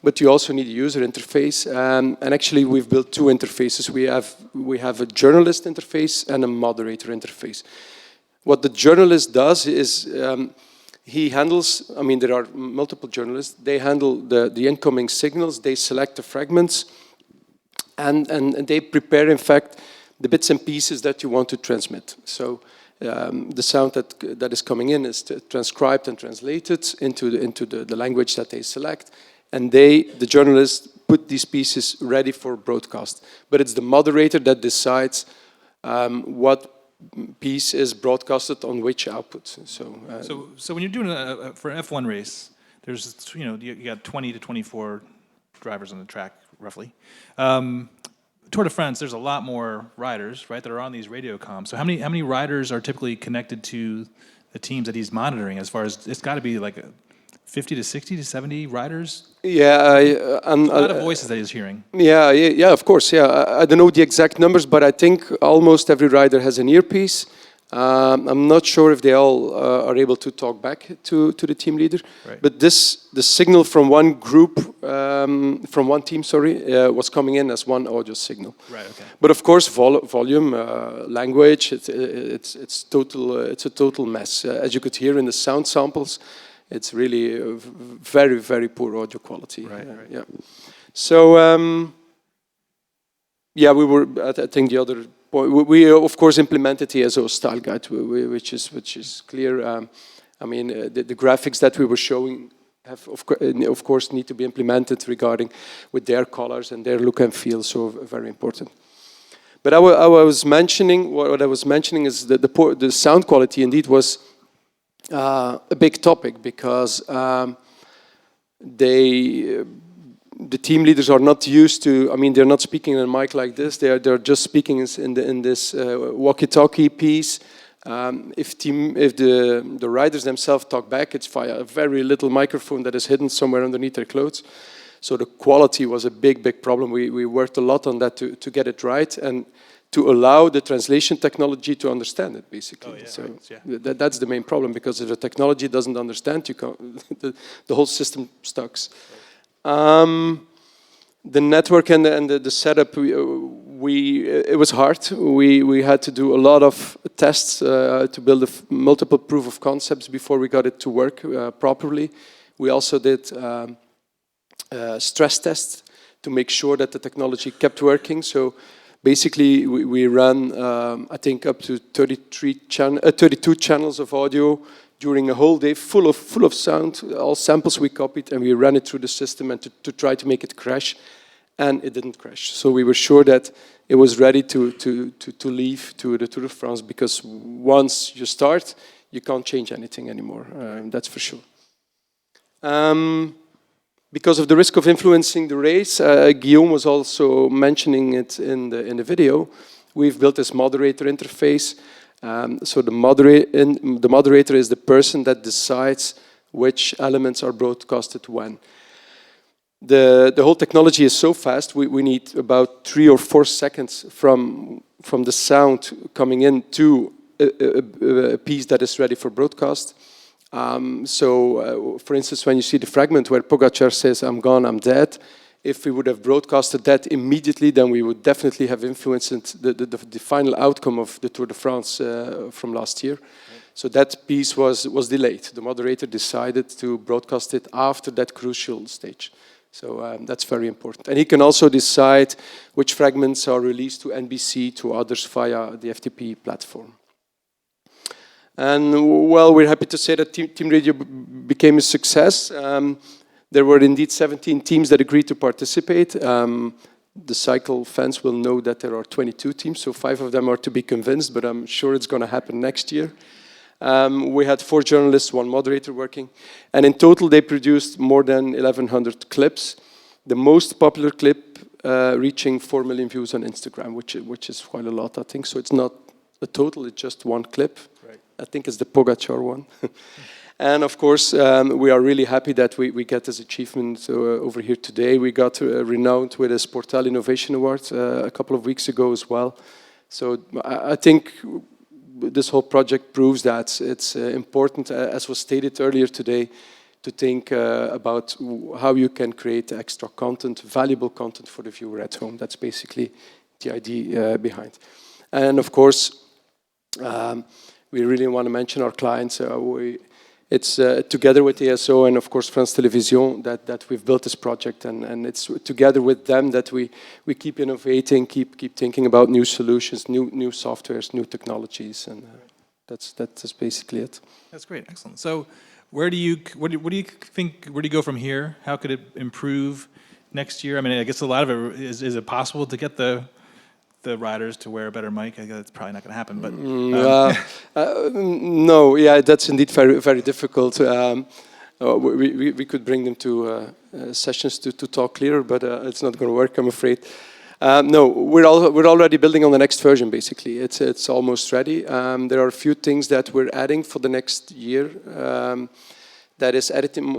But you also need a user interface, and actually we've built 2 interfaces. We have a journalist interface and a moderator interface. What the journalist does is he handles, I mean, there are multiple journalists, they handle the incoming signals, they select the fragments, and they prepare, in fact, the bits and pieces that you want to transmit. So the sound that is coming in is transcribed and translated into the language that they select, and the journalists put these pieces ready for broadcast. But it's the moderator that decides what piece is broadcasted on which output. So when you're doing for an F1 race, there's you got 20 to 24 drivers on the track roughly. Tour de France, there's a lot more riders, right, that are on these radio comms. So how many riders are typically connected to the teams that he's monitoring? As far as, it's got to be like 50 to 60 to 70 riders. Yeah, a lot of voices that he's hearing. Yeah, of course. Yeah, I don't know the exact numbers, but I think almost every rider has an earpiece. I'm not sure if they all are able to talk back to the team leader. Right. But the signal from one group, from one team, was coming in as one audio signal. Right. Okay. But of course, volume, language, it's a total mess. As you could hear in the sound samples, it's really very, very poor audio quality. Right. Yeah. So we were. I think the other. We of course implemented the ASO style guide, which is clear. I mean, the graphics that we were showing have of course need to be implemented with their colors and their look and feel. So very important. But what I was mentioning is that the sound quality indeed was a big topic, because the team leaders are not used to, I mean, they're not speaking in a mic like this. They're just speaking in this walkie-talkie piece. If the riders themselves talk back, it's via a very little microphone that is hidden somewhere underneath their clothes. So the quality was a big problem. We worked a lot on that to get it right and to allow the translation technology to understand it, basically. Oh, yeah, so right, yeah. that's the main problem, because if the technology doesn't understand, the whole system stucks. The network and the setup, it was hard. We had to do a lot of tests to build multiple proof of concepts before we got it to work properly. We also did stress tests to make sure that the technology kept working. So basically, we ran, I think, up to 32 channels of audio during a whole day, full of sound. All samples we copied, and we ran it through the system and to try to make it crash, and it didn't crash. So we were sure that it was ready to leave to the Tour de France, because once you start, you can't change anything anymore. That's for sure. because of the risk of influencing the race, Guillaume was also mentioning it in the video, we've built this moderator interface. So the moderator is the person that decides which elements are broadcasted when. The whole technology is so fast, we need about 3 or 4 seconds from the sound coming in to a piece that is ready for broadcast. For instance, when you see the fragment where Pogacar says, "I'm gone, I'm dead," if we would have broadcasted that immediately, then we would definitely have influenced the final outcome of the Tour de France from last year. So that piece was delayed. The moderator decided to broadcast it after that crucial stage. So that's very important. And he can also decide which fragments are released to NBC, to others via the FTP platform. And well, we're happy to say that Team Radio became a success. There were indeed 17 teams that agreed to participate. The cycle fans will know that there are 22 teams, so 5 of them are to be convinced, but I'm sure it's going to happen next year. We had 4 journalists, 1 moderator working, and in total they produced more than 1,100 clips. The most popular clip reaching 4 million views on Instagram, which is quite a lot, I think. So it's not a total, it's just 1 clip. Right. I think it's the Pogacar one. And of course, we are really happy that we get this achievement over here today. We got renowned with a Sportal Innovation Award a couple of weeks ago as well. So I think this whole project proves that it's important, as was stated earlier today, to think about how you can create extra content, valuable content for the viewer at home. That's basically the idea behind. And of course, we really want to mention our clients. It's together with ASO and of course France Télévisions that we've built this project, and it's together with them that we keep innovating, keep thinking about new solutions, new softwares, new technologies, and that's basically it. That's great, excellent. So, what do you think? Where do you go from here? How could it improve next year? I mean, I guess a lot of it is it possible to get the riders to wear a better mic? I guess it's probably not going to happen, but no, yeah, that's indeed very, very difficult. We could bring them to sessions to talk clearer, but it's not going to work, I'm afraid. No, we're already building on the next version. Basically, it's almost ready. There are a few things that we're adding for the next year. That is editing.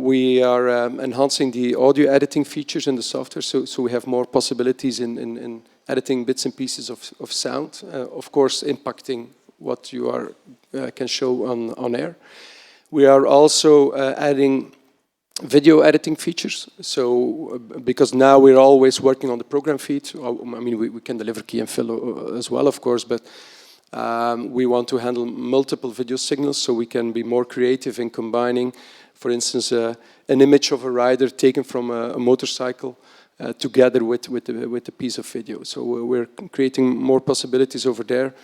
We are enhancing the audio editing features in the software, so we have more possibilities in editing bits and pieces of sound, of course impacting what you can show on air. We are also adding video editing features, so because now we're always working on the program feed. I mean, we can deliver key and fill as well, of course, but we want to handle multiple video signals, so we can be more creative in combining, for instance, an image of a rider taken from a motorcycle together with a piece of video. So we're creating more possibilities over there.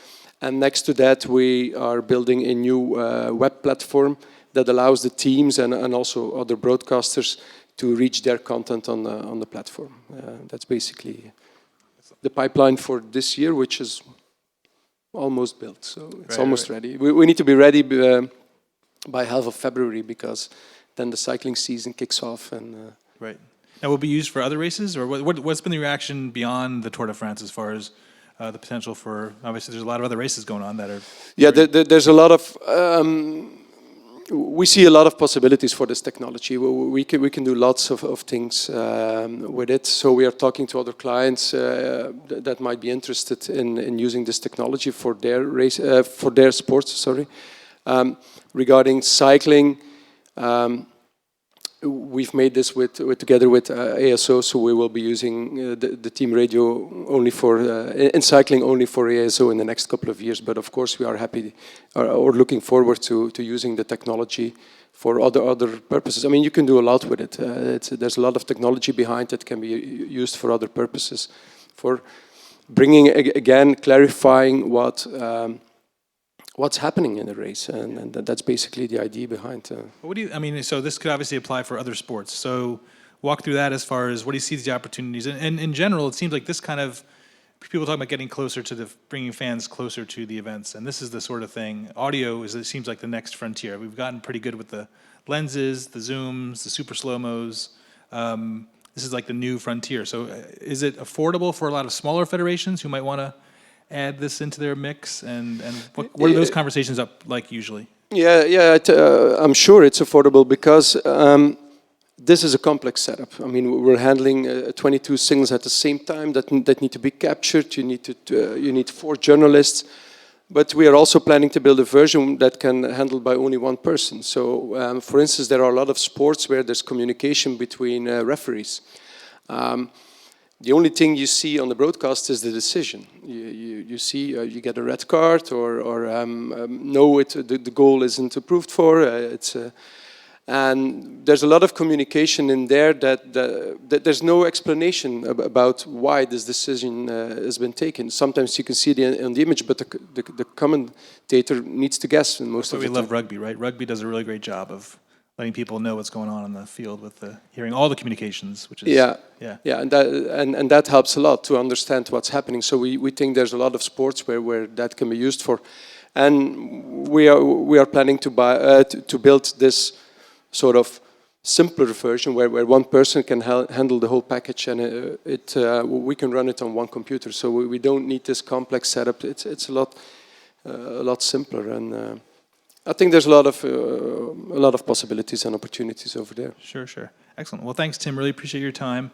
And next to that, we are building a new web platform that allows the teams and also other broadcasters to reach their content on the platform. That's basically the pipeline for this year, which is almost built. So it's almost ready. We need to be ready by half of February, because then the cycling season kicks off. And right. Now, will it be used for other races, or what's been the reaction beyond the Tour de France as far as the potential for? Obviously, there's a lot of other races going on that are. Yeah, there's a lot of. We see a lot of possibilities for this technology. We can do lots of things with it. So we are talking to other clients that might be interested in using this technology for their race, for their sports. Sorry, regarding cycling. We've made this together with ASO, so we will be using the Team Radio only for in cycling only for ASO in the next couple of years. But of course, we are happy or looking forward to using the technology for other purposes. I mean, you can do a lot with it. There's a lot of technology behind it, can be used for other purposes, for bringing again clarifying what's happening in the race, and that's basically the idea behind. What do you? I mean, so this could obviously apply for other sports. So walk through that as far as what do you see the opportunities, and in general, it seems like this kind of people talk about getting closer to bringing fans closer to the events, and this is the sort of thing. Audio it seems like the next frontier. We've gotten pretty good with the lenses, the zooms, the super slow-mos. this is like the new frontier. So is it affordable for a lot of smaller federations who might want to add this into their mix? And what are those conversations up like usually? Yeah, I'm sure it's affordable because this is a complex setup. I mean, we're handling 22 signals at the same time that need to be captured. You need 4 journalists, but we are also planning to build a version that can handle by only 1 person. So, for instance, there are a lot of sports where there's communication between referees. The only thing you see on the broadcast is the decision. You see, you get a red card, or no, the goal isn't approved for. And there's a lot of communication in there that there's no explanation about why this decision has been taken. Sometimes you can see it on the image, but the commentator needs to guess in most of the time. We love rugby, right? Rugby does a really great job of letting people know what's going on in the field with hearing all the communications, which is and that helps a lot to understand what's happening. So we think there's a lot of sports where that can be used for, and we are planning to build this sort of simpler version where 1 person can handle the whole package, and we can run it on 1 computer. So we don't need this complex setup. It's a lot simpler, and I think there's a lot of possibilities and opportunities over there. Sure. Excellent. Well, thanks, Tim. Really appreciate your time.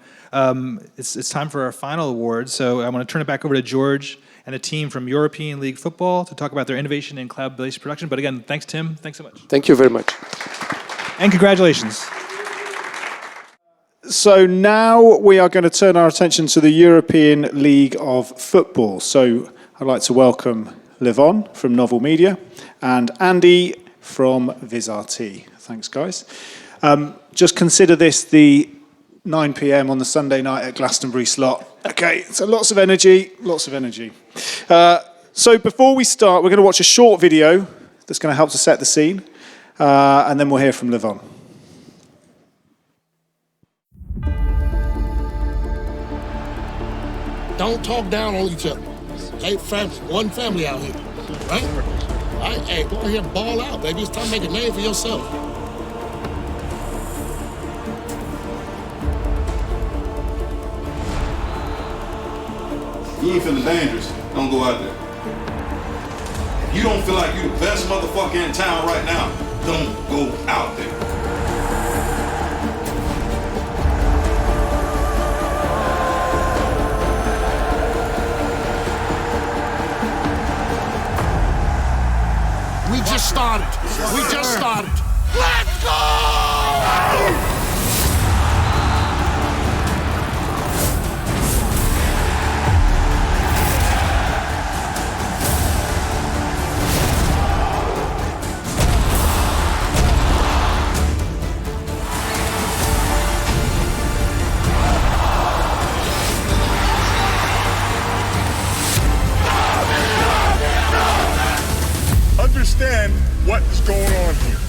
It's time for our final award. So I want to turn it back over to George and a team from European League Football to talk about their innovation in cloud-based production. But again, thanks, Tim. Thanks so much. Thank you very much. And congratulations. So now we are going to turn our attention to the European League of Football. So I'd like to welcome Livon from Novel Media and Andy from VizRT. Thanks, guys. Just consider this the 9 p.m. on the Sunday night at Glastonbury slot. Okay, so lots of energy. So before we start, we're going to watch a short video that's going to help to set the scene, and then we'll hear from Livon. Don't talk down on each other. Hey, one family out here, right? Hey, go ahead and ball out, baby. It's time to make a name for yourself. You ain't feeling dangerous, don't go out there. If you don't feel like you're the best motherfucker in town right now, don't go out there. We just started. Let's go! Understand what is going on here.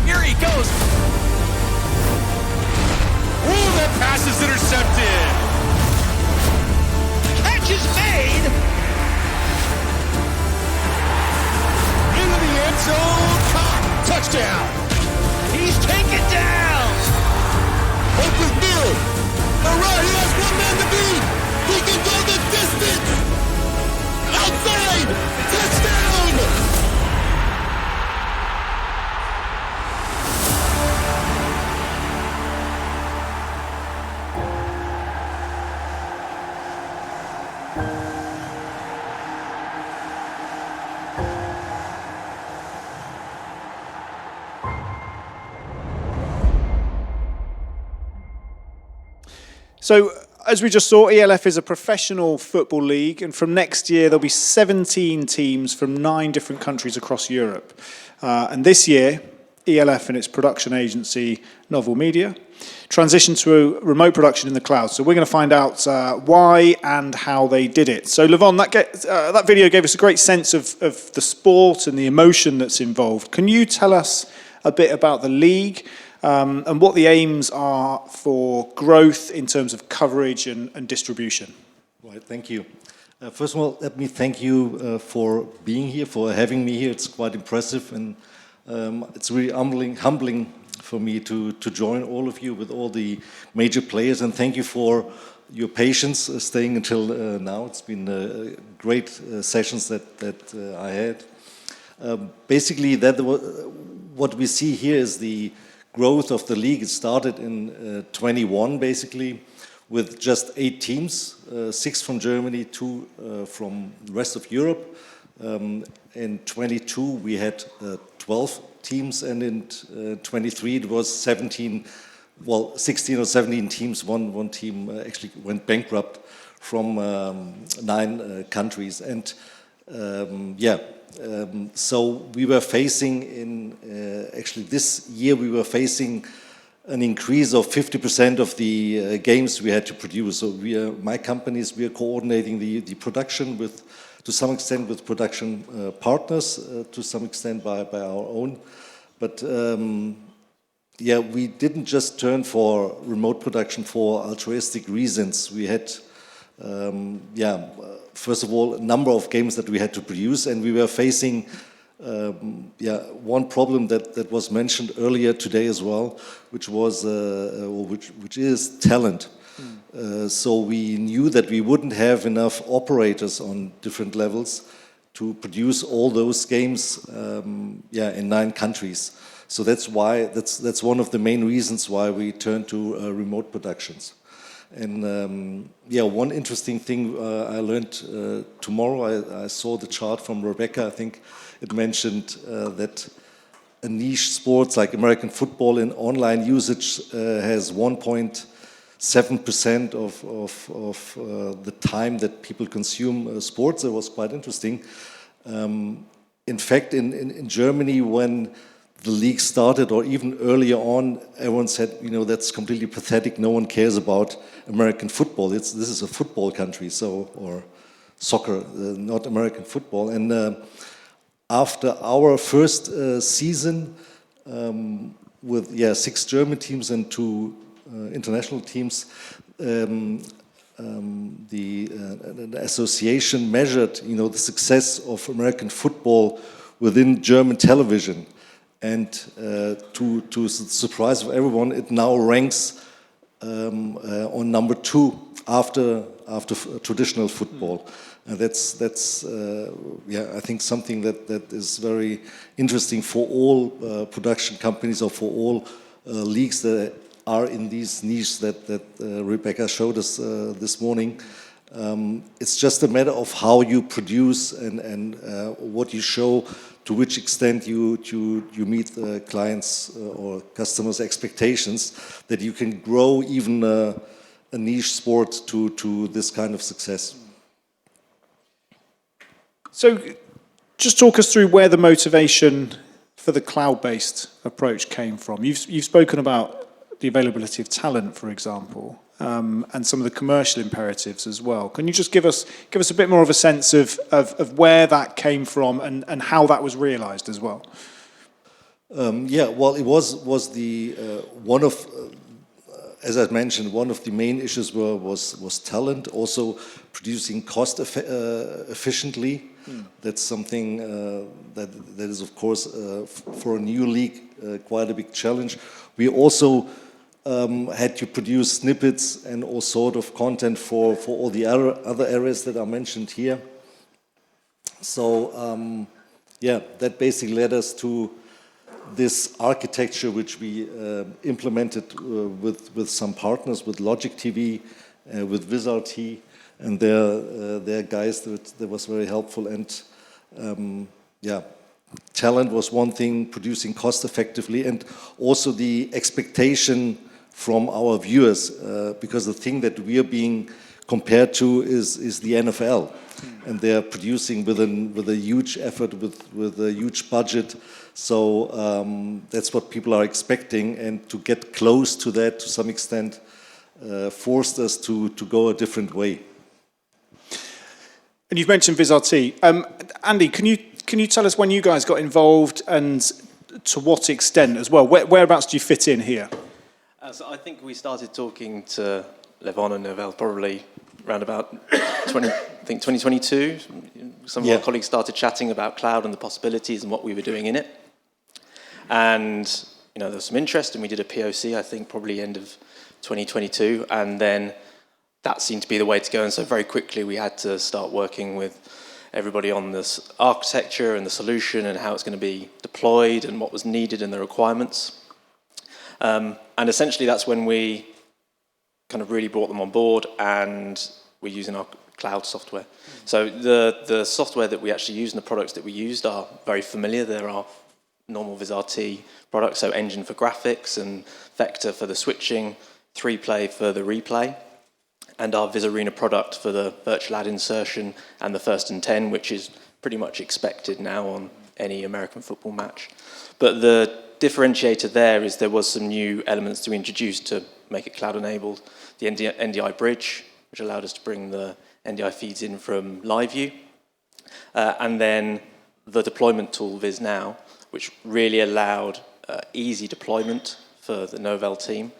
Here he goes. Ooh, that pass is intercepted. Catch is made. Into the end zone. Caught. Touchdown. He's taken down. Hope is good. All right, he has 1 man to beat. He can go the distance. Outside. Touchdown. So, as we just saw, ELF is a professional football league, and from next year there'll be 17 teams from 9 different countries across Europe. And this year, ELF and its production agency, Novel Media, transitioned to a remote production in the cloud. So we're going to find out why and how they did it. So, Livon, that video gave us a great sense of the sport and the emotion that's involved. Can you tell us a bit about the league? And what the aims are for growth in terms of coverage and distribution. Right, thank you. First of all, let me thank you for being here, for having me here. It's quite impressive, and it's really humbling for me to join all of you with all the major players, and thank you for your patience staying until now. It's been great sessions that I had. Basically, what we see here is the growth of the league. It started in 21, basically, with just 8 teams, 6 from Germany, 2 from the rest of Europe. In 22, we had 12 teams, and in 23, it was 16 or 17 teams. One team actually went bankrupt from 9 countries. And so we were facing actually this year we were facing an increase of 50% of the games we had to produce. So my companies, we are coordinating the production to some extent with production partners, to some extent by our own. But we didn't just turn for remote production for altruistic reasons. We had, first of all, a number of games that we had to produce, and we were facing one problem that was mentioned earlier today as well, which was which is talent. So we knew that we wouldn't have enough operators on different levels to produce all those games in 9 countries. So that's one of the main reasons why we turned to remote productions. And one interesting thing I learned tomorrow, I saw the chart from Rebecca. I think it mentioned that a niche sports like American football in online usage has 1.7% of the time that people consume sports. It was quite interesting. In fact, in Germany, when the league started, or even earlier on, everyone said, that's completely pathetic. No one cares about American football. This is a football country, or soccer, not American football. And after our first season with 6 German teams and 2 international teams, the association measured, the success of American football within German television. And to the surprise of everyone, it now ranks on number 2 after traditional football. And that's I think something that is very interesting for all production companies, or for all leagues that are in these niches that Rebecca showed us this morning. It's just a matter of how you produce and what you show, to which extent you meet the clients' or customers' expectations, that you can grow even a niche sport to this kind of success. So just talk us through where the motivation for the cloud-based approach came from. You've spoken about the availability of talent, for example, and some of the commercial imperatives as well. Can you just give us a bit more of a sense of where that came from and how that was realized as well? Well, it was the one of, as I mentioned, one of the main issues was talent, also producing cost efficiently. That's something that is, of course, for a new league, quite a big challenge. We also had to produce snippets and all sort of content for all the other areas that are mentioned here. So that basically led us to this architecture, which we implemented with some partners, with Logic TV, with VizRT, and their guys. That was very helpful. And talent was one thing, producing cost effectively, and also the expectation from our viewers, because the thing that we are being compared to is the NFL, and they are producing with a huge effort, with a huge budget. So that's what people are expecting, and to get close to that to some extent forced us to go a different way. And you've mentioned VizRT. Andy, can you tell us when you guys got involved and to what extent as well? Whereabouts do you fit in here? So I think we started talking to Levon and Novell probably around about 2022. Some of our colleagues started chatting about cloud and the possibilities and what we were doing in it. And there was some interest, and we did a POC, I think, probably end of 2022, and then that seemed to be the way to go. And so very quickly we had to start working with everybody on this architecture and the solution and how it's going to be deployed and what was needed and the requirements. And essentially that's when we kind of really brought them on board, and we're using our cloud software. So the software that we actually use and the products that we used are very familiar. There are normal VisRT products, so Engine for graphics and Vector for the switching, 3Play for the replay, and our VisArena product for the virtual ad insertion and the 1st and 10, which is pretty much expected now on any American football match. But the differentiator there is there was some new elements to introduce to make it cloud-enabled. The NDI bridge, which allowed us to bring the NDI feeds in from LiveView, and then the deployment tool VisNow, which really allowed easy deployment for the Novell team,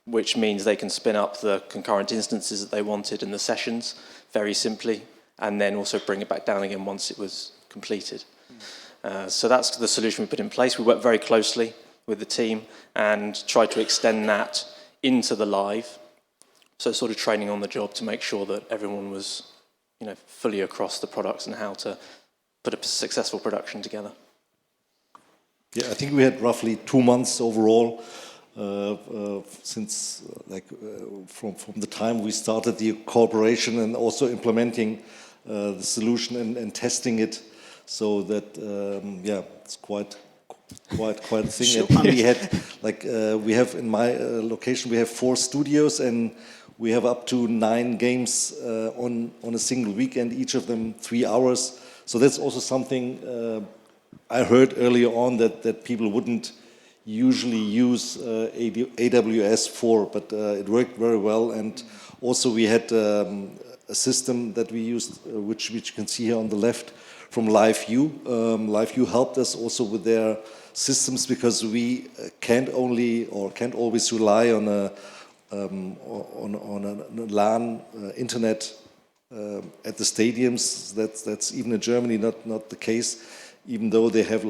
which means they can spin up the concurrent instances that they wanted in the sessions very simply, and then also bring it back down again once it was completed. So that's the solution we put in place. We worked very closely with the team and tried to extend that into the live, so sort of training on the job to make sure that everyone was fully across the products and how to put a successful production together. Yeah, I think we had roughly 2 months overall since from the time we started the cooperation and also implementing the solution and testing it, so that it's quite a thing. Sure. And we had we have in my location we have 4 studios, and we have up to 9 games on a single weekend, each of them 3 hours. So that's also something I heard earlier on that people wouldn't usually use AWS for, but it worked very well. And also we had a system that we used, which you can see here on the left, from LiveView. LiveView helped us also with their systems, because we can't always rely on a LAN internet at the stadiums. That's even in Germany not the case. Even though they have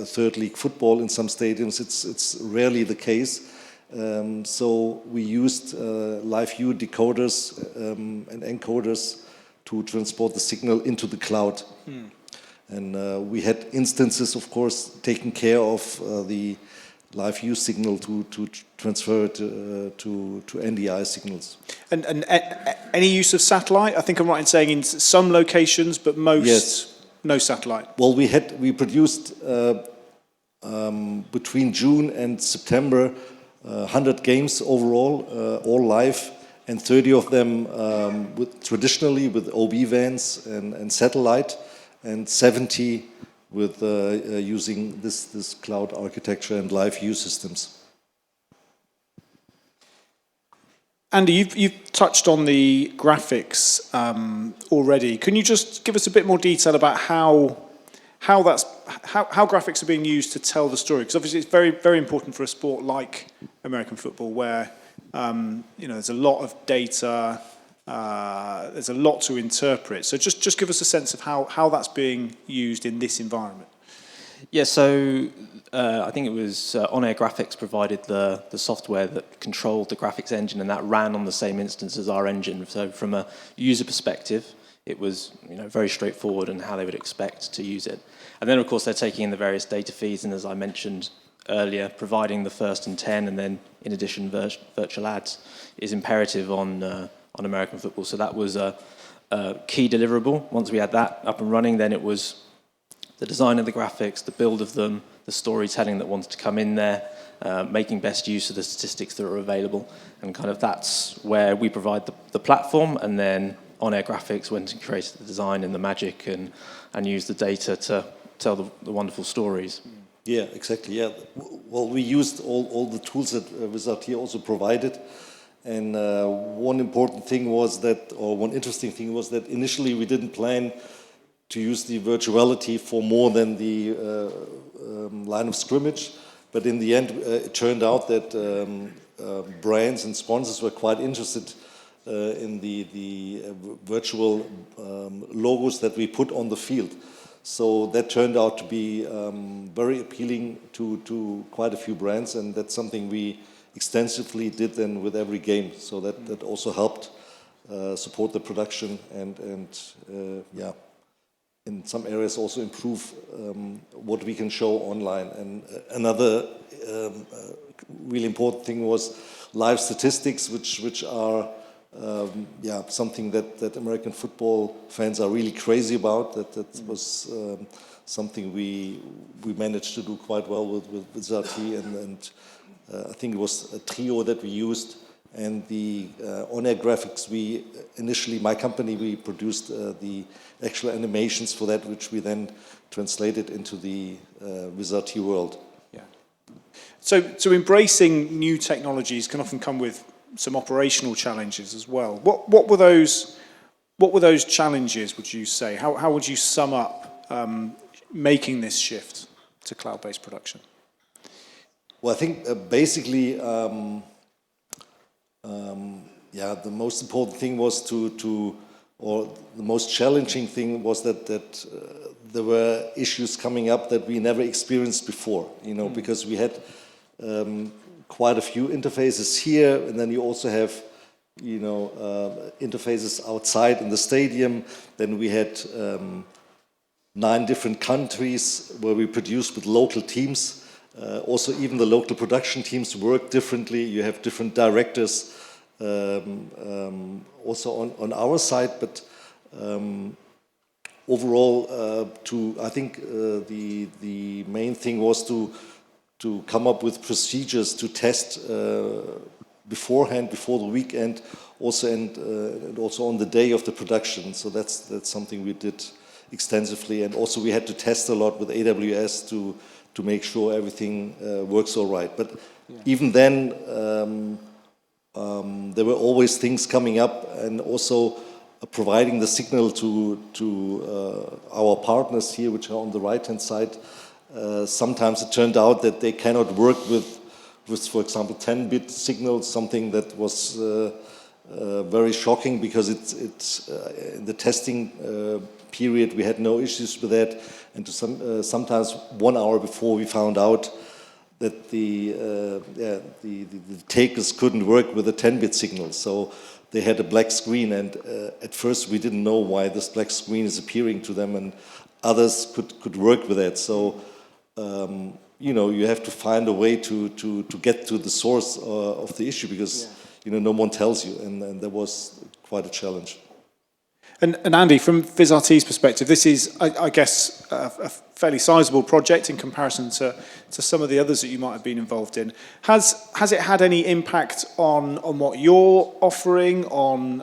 third league football in some stadiums, it's rarely the case. So we used LiveView decoders and encoders to transport the signal into the cloud. And we had instances, of course, taking care of the LiveView signal to transfer it to NDI signals. And any use of satellite? I think I'm right in saying in some locations, but most... Yes. No satellite. Well, we produced between June and September 100 games overall, all live, and 30 of them traditionally with OB vans and satellite, and 70 with using this cloud architecture and LiveView systems. Andy, you've touched on the graphics already. Can you just give us a bit more detail about how graphics are being used to tell the story? Because obviously it's very, very important for a sport like American football, where there's a lot of data, there's a lot to interpret. So just give us a sense of how that's being used in this environment. Yeah, so I think it was On-Air Graphics provided the software that controlled the graphics engine, and that ran on the same instance as our engine. So from a user perspective, it was very straightforward in how they would expect to use it. And then, of course, they're taking in the various data feeds, and as I mentioned earlier, providing the 1st and 10, and then in addition virtual ads is imperative on American football. So that was a key deliverable. Once we had that up and running, then it was the design of the graphics, the build of them, the storytelling that wanted to come in there, making best use of the statistics that are available, and kind of that's where we provide the platform, and then On-Air Graphics went and created the design and the magic and used the data to tell the wonderful stories. Yeah, exactly. Yeah, well, we used all the tools that VisRT also provided, and one interesting thing was that initially we didn't plan to use the virtuality for more than the line of scrimmage, but in the end it turned out that brands and sponsors were quite interested in the virtual logos that we put on the field. So that turned out to be very appealing to quite a few brands, and that's something we extensively did then with every game. So that also helped support the production and yeah, in some areas also improve what we can show online. And another really important thing was live statistics, which are yeah, something that American football fans are really crazy about. That was something we managed to do quite well with ZRT, and I think it was a Trio that we used, and the on-air graphics. We initially, my company, we produced the actual animations for that, which we then translated into the ZRT world. Yeah. So embracing new technologies can often come with some operational challenges as well. What were those challenges, would you say? How would you sum up making this shift to cloud-based production? Well, I think basically, yeah, the most important thing was or the most challenging thing was that there were issues coming up that we never experienced before, you know, because we had quite a few interfaces here, and then you also have, you know, interfaces outside in the stadium. Then we had 9 different countries where we produced with local teams. Also, even the local production teams work differently. You have different directors also on our side, but overall, I think the main thing was to come up with procedures to test beforehand, before the weekend, also and also on the day of the production. So that's something we did extensively, and also we had to test a lot with AWS to make sure everything works all right. But even then, there were always things coming up, and also providing the signal to our partners here, which are on the right-hand side. Sometimes it turned out that they cannot work with for example, 10-bit signals, something that was very shocking, because it's in the testing period we had no issues with that, and sometimes 1 hour before we found out that the takers couldn't work with a 10-bit signal, so they had a black screen, and at first we didn't know why this black screen is appearing to them, and others could work with that. So you know, you have to find a way to get to the source of the issue, because you know, no one tells you, and that was quite a challenge. And Andy, from VizRT's perspective, this is, I guess, a fairly sizable project in comparison to some of the others that you might have been involved in. Has it had any impact on what you're offering, on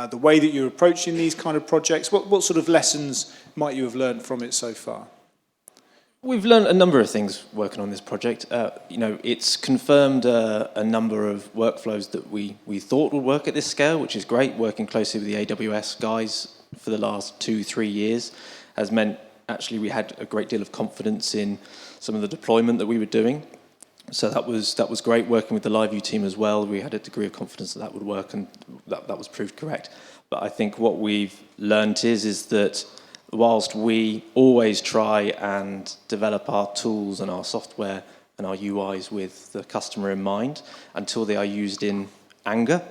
the way that you're approaching these kind of projects? What sort of lessons might you have learned from it so far? We've learned a number of things working on this project. You know, it's confirmed a number of workflows that we thought would work at this scale, which is great. Working closely with the AWS guys for the last 2-3 years has meant actually we had a great deal of confidence in some of the deployment that we were doing. So that was great. Working with the LiveView team as well, we had a degree of confidence that would work, and that was proved correct. But I think what we've learned is that whilst we always try and develop our tools and our software and our UIs with the customer in mind, until they are used in anger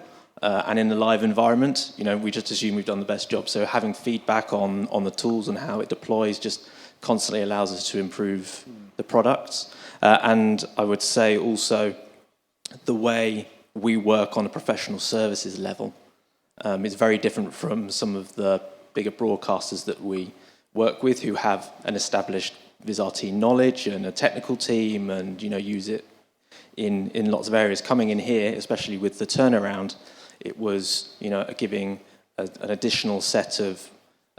and in the live environment, you know, we just assume we've done the best job. So having feedback on the tools and how it deploys just constantly allows us to improve the products. And I would say also the way we work on a professional services level is very different from some of the bigger broadcasters that we work with, who have an established VizRT knowledge and a technical team, and you know, use it in lots of areas. Coming in here, especially with the turnaround, it was, you know, giving an additional set of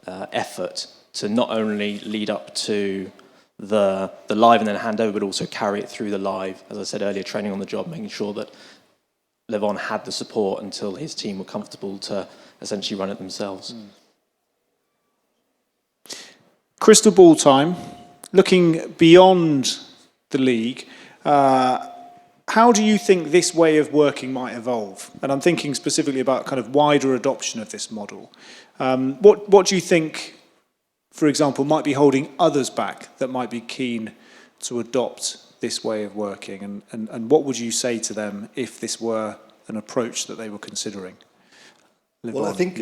effort to not only lead up to the live and then hand over, but also carry it through the live. As I said earlier, training on the job, making sure that Levon had the support until his team were comfortable to essentially run it themselves. Crystal ball time, looking beyond the league, how do you think this way of working might evolve? And I'm thinking specifically about kind of wider adoption of this model. What do you think for example, might be holding others back that might be keen to adopt this way of working? And what would you say to them if this were an approach that they were considering? Well, I think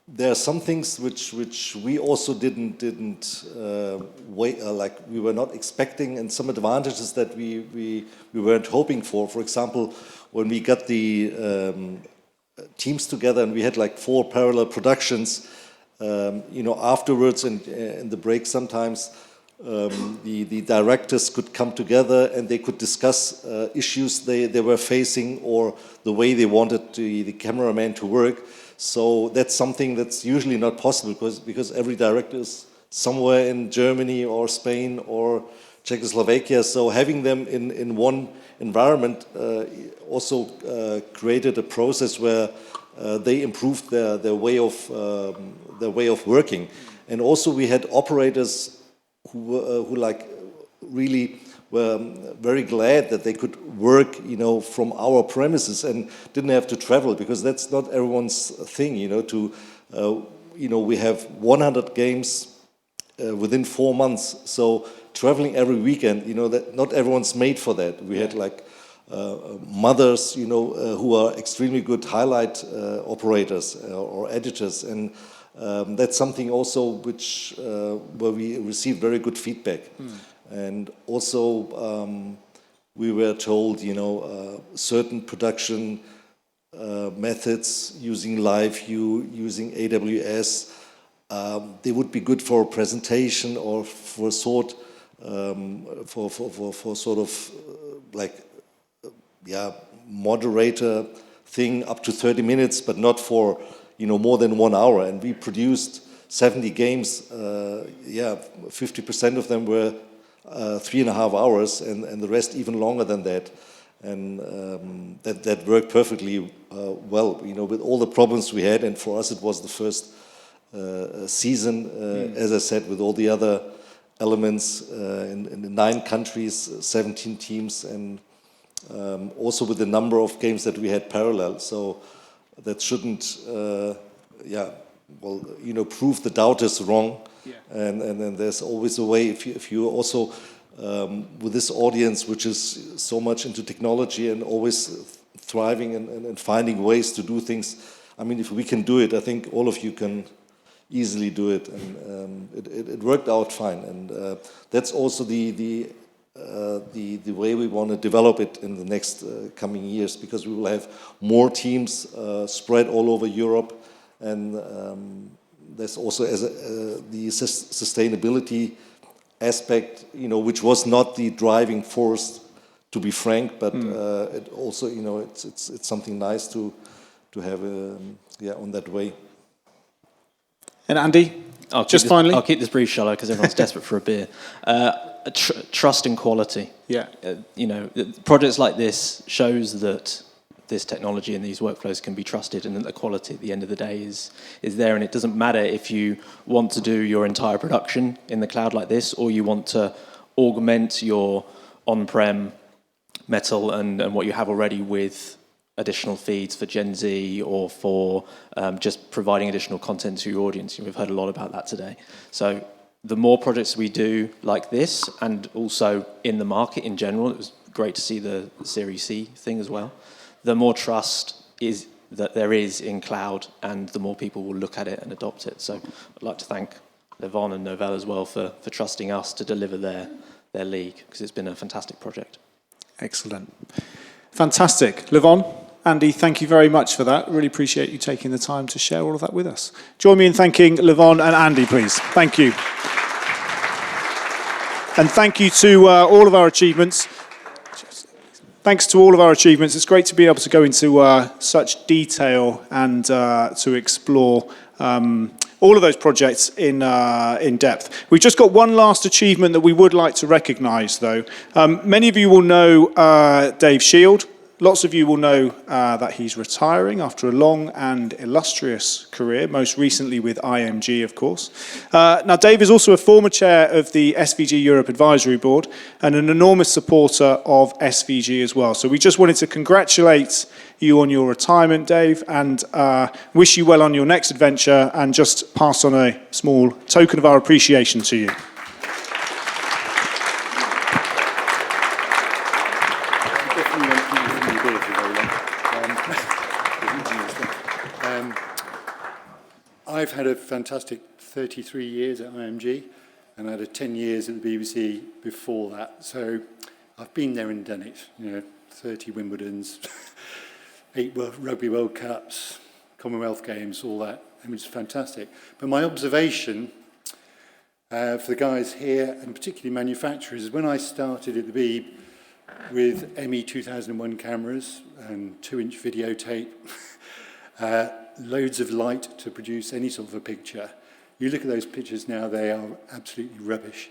there are some things which we also didn't wait, like we were not expecting, and some advantages that we weren't hoping for. For example, when we got the teams together and we had like 4 parallel productions, afterwards and in the break sometimes, the directors could come together and they could discuss issues they were facing or the way they wanted the cameraman to work. So that's something that's usually not possible because every director is somewhere in Germany or Spain or Czechoslovakia. So having them in one environment also created a process where they improved their way of working. And also we had operators who like really were very glad that they could work, from our premises and didn't have to travel, because that's not everyone's thing, we have 100 games within 4 months, so traveling every weekend, that not everyone's made for that. We had like mothers, who are extremely good highlight operators or editors, and that's something also which where we received very good feedback. And also we were told, certain production methods using live view, using AWS, they would be good for a presentation or for sort of like moderator thing up to 30 minutes, but not for more than 1 hour. And we produced 70 games. 50% of them were 3.5 hours, and the rest even longer than that. And that worked perfectly well, with all the problems we had. And for us, it was the first season, as I said, with all the other elements in 9 countries, 17 teams, and also with the number of games that we had parallel. So that shouldn't, prove the doubters wrong. And then there's always a way, if you also, with this audience, which is so much into technology and always thriving and finding ways to do things, I mean, if we can do it, I think all of you can easily do it. And it worked out fine. And that's also the way we want to develop it in the next coming years, because we will have more teams spread all over Europe. And there's also the sustainability aspect, which was not the driving force, to be frank, but it also, it's something nice to have on that way. And Andy, finally, I'll keep this brief, shall I? Because everyone's desperate for a beer. Trust and quality. Yeah. Projects like this shows that this technology and these workflows can be trusted, and that the quality at the end of the day is there. And it doesn't matter if you want to do your entire production in the cloud like this, or you want to augment your on-prem metal and what you have already with additional feeds for Gen Z, or for just providing additional content to your audience. We've heard a lot about that today. So the more projects we do like this, and also in the market in general, it was great to see the Series C thing as well, the more trust is that there is in cloud, and the more people will look at it and adopt it. So I'd like to thank Levon and Novell as well for trusting us to deliver their league, because it's been a fantastic project. Excellent. Fantastic. Levon, Andy, thank you very much for that. Really appreciate you taking the time to share all of that with us. Join me in thanking Levon and Andy, please. Thank you. And thank you to all of our achievements. Thanks to all of our achievements. It's great to be able to go into such detail and to explore all of those projects in depth. We've just got one last achievement that we would like to recognise, though. Many of you will know Dave Shield, lots of you will know that he's retiring after a long and illustrious career, most recently with IMG, of course. Now, Dave is also a former chair of the SVG Europe Advisory Board and an enormous supporter of SVG as well. So we just wanted to congratulate you on your retirement, Dave, and wish you well on your next adventure, and just pass on a small token of our appreciation to you. I've had a fantastic 33 years at IMG, and I had 10 years at the BBC before that. So I've been there and done it. 30 Wimbledons, 8 Rugby World Cups, Commonwealth Games, all that. I mean, it's fantastic. But my observation for the guys here, and particularly manufacturers, is when I started at the Beeb with ME 2001 cameras and 2-inch videotape, loads of light to produce any sort of a picture. You look at those pictures now, they are absolutely rubbish.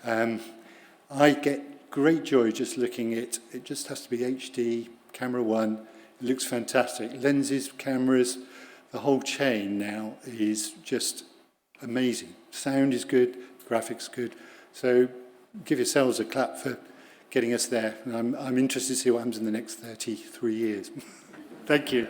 I get great joy just looking at it. Just has to be HD, camera one. It looks fantastic. Lenses, cameras, the whole chain now is just amazing. Sound is good, graphics good. So give yourselves a clap for getting us there. And I'm interested to see what happens in the next 33 years. Thank you.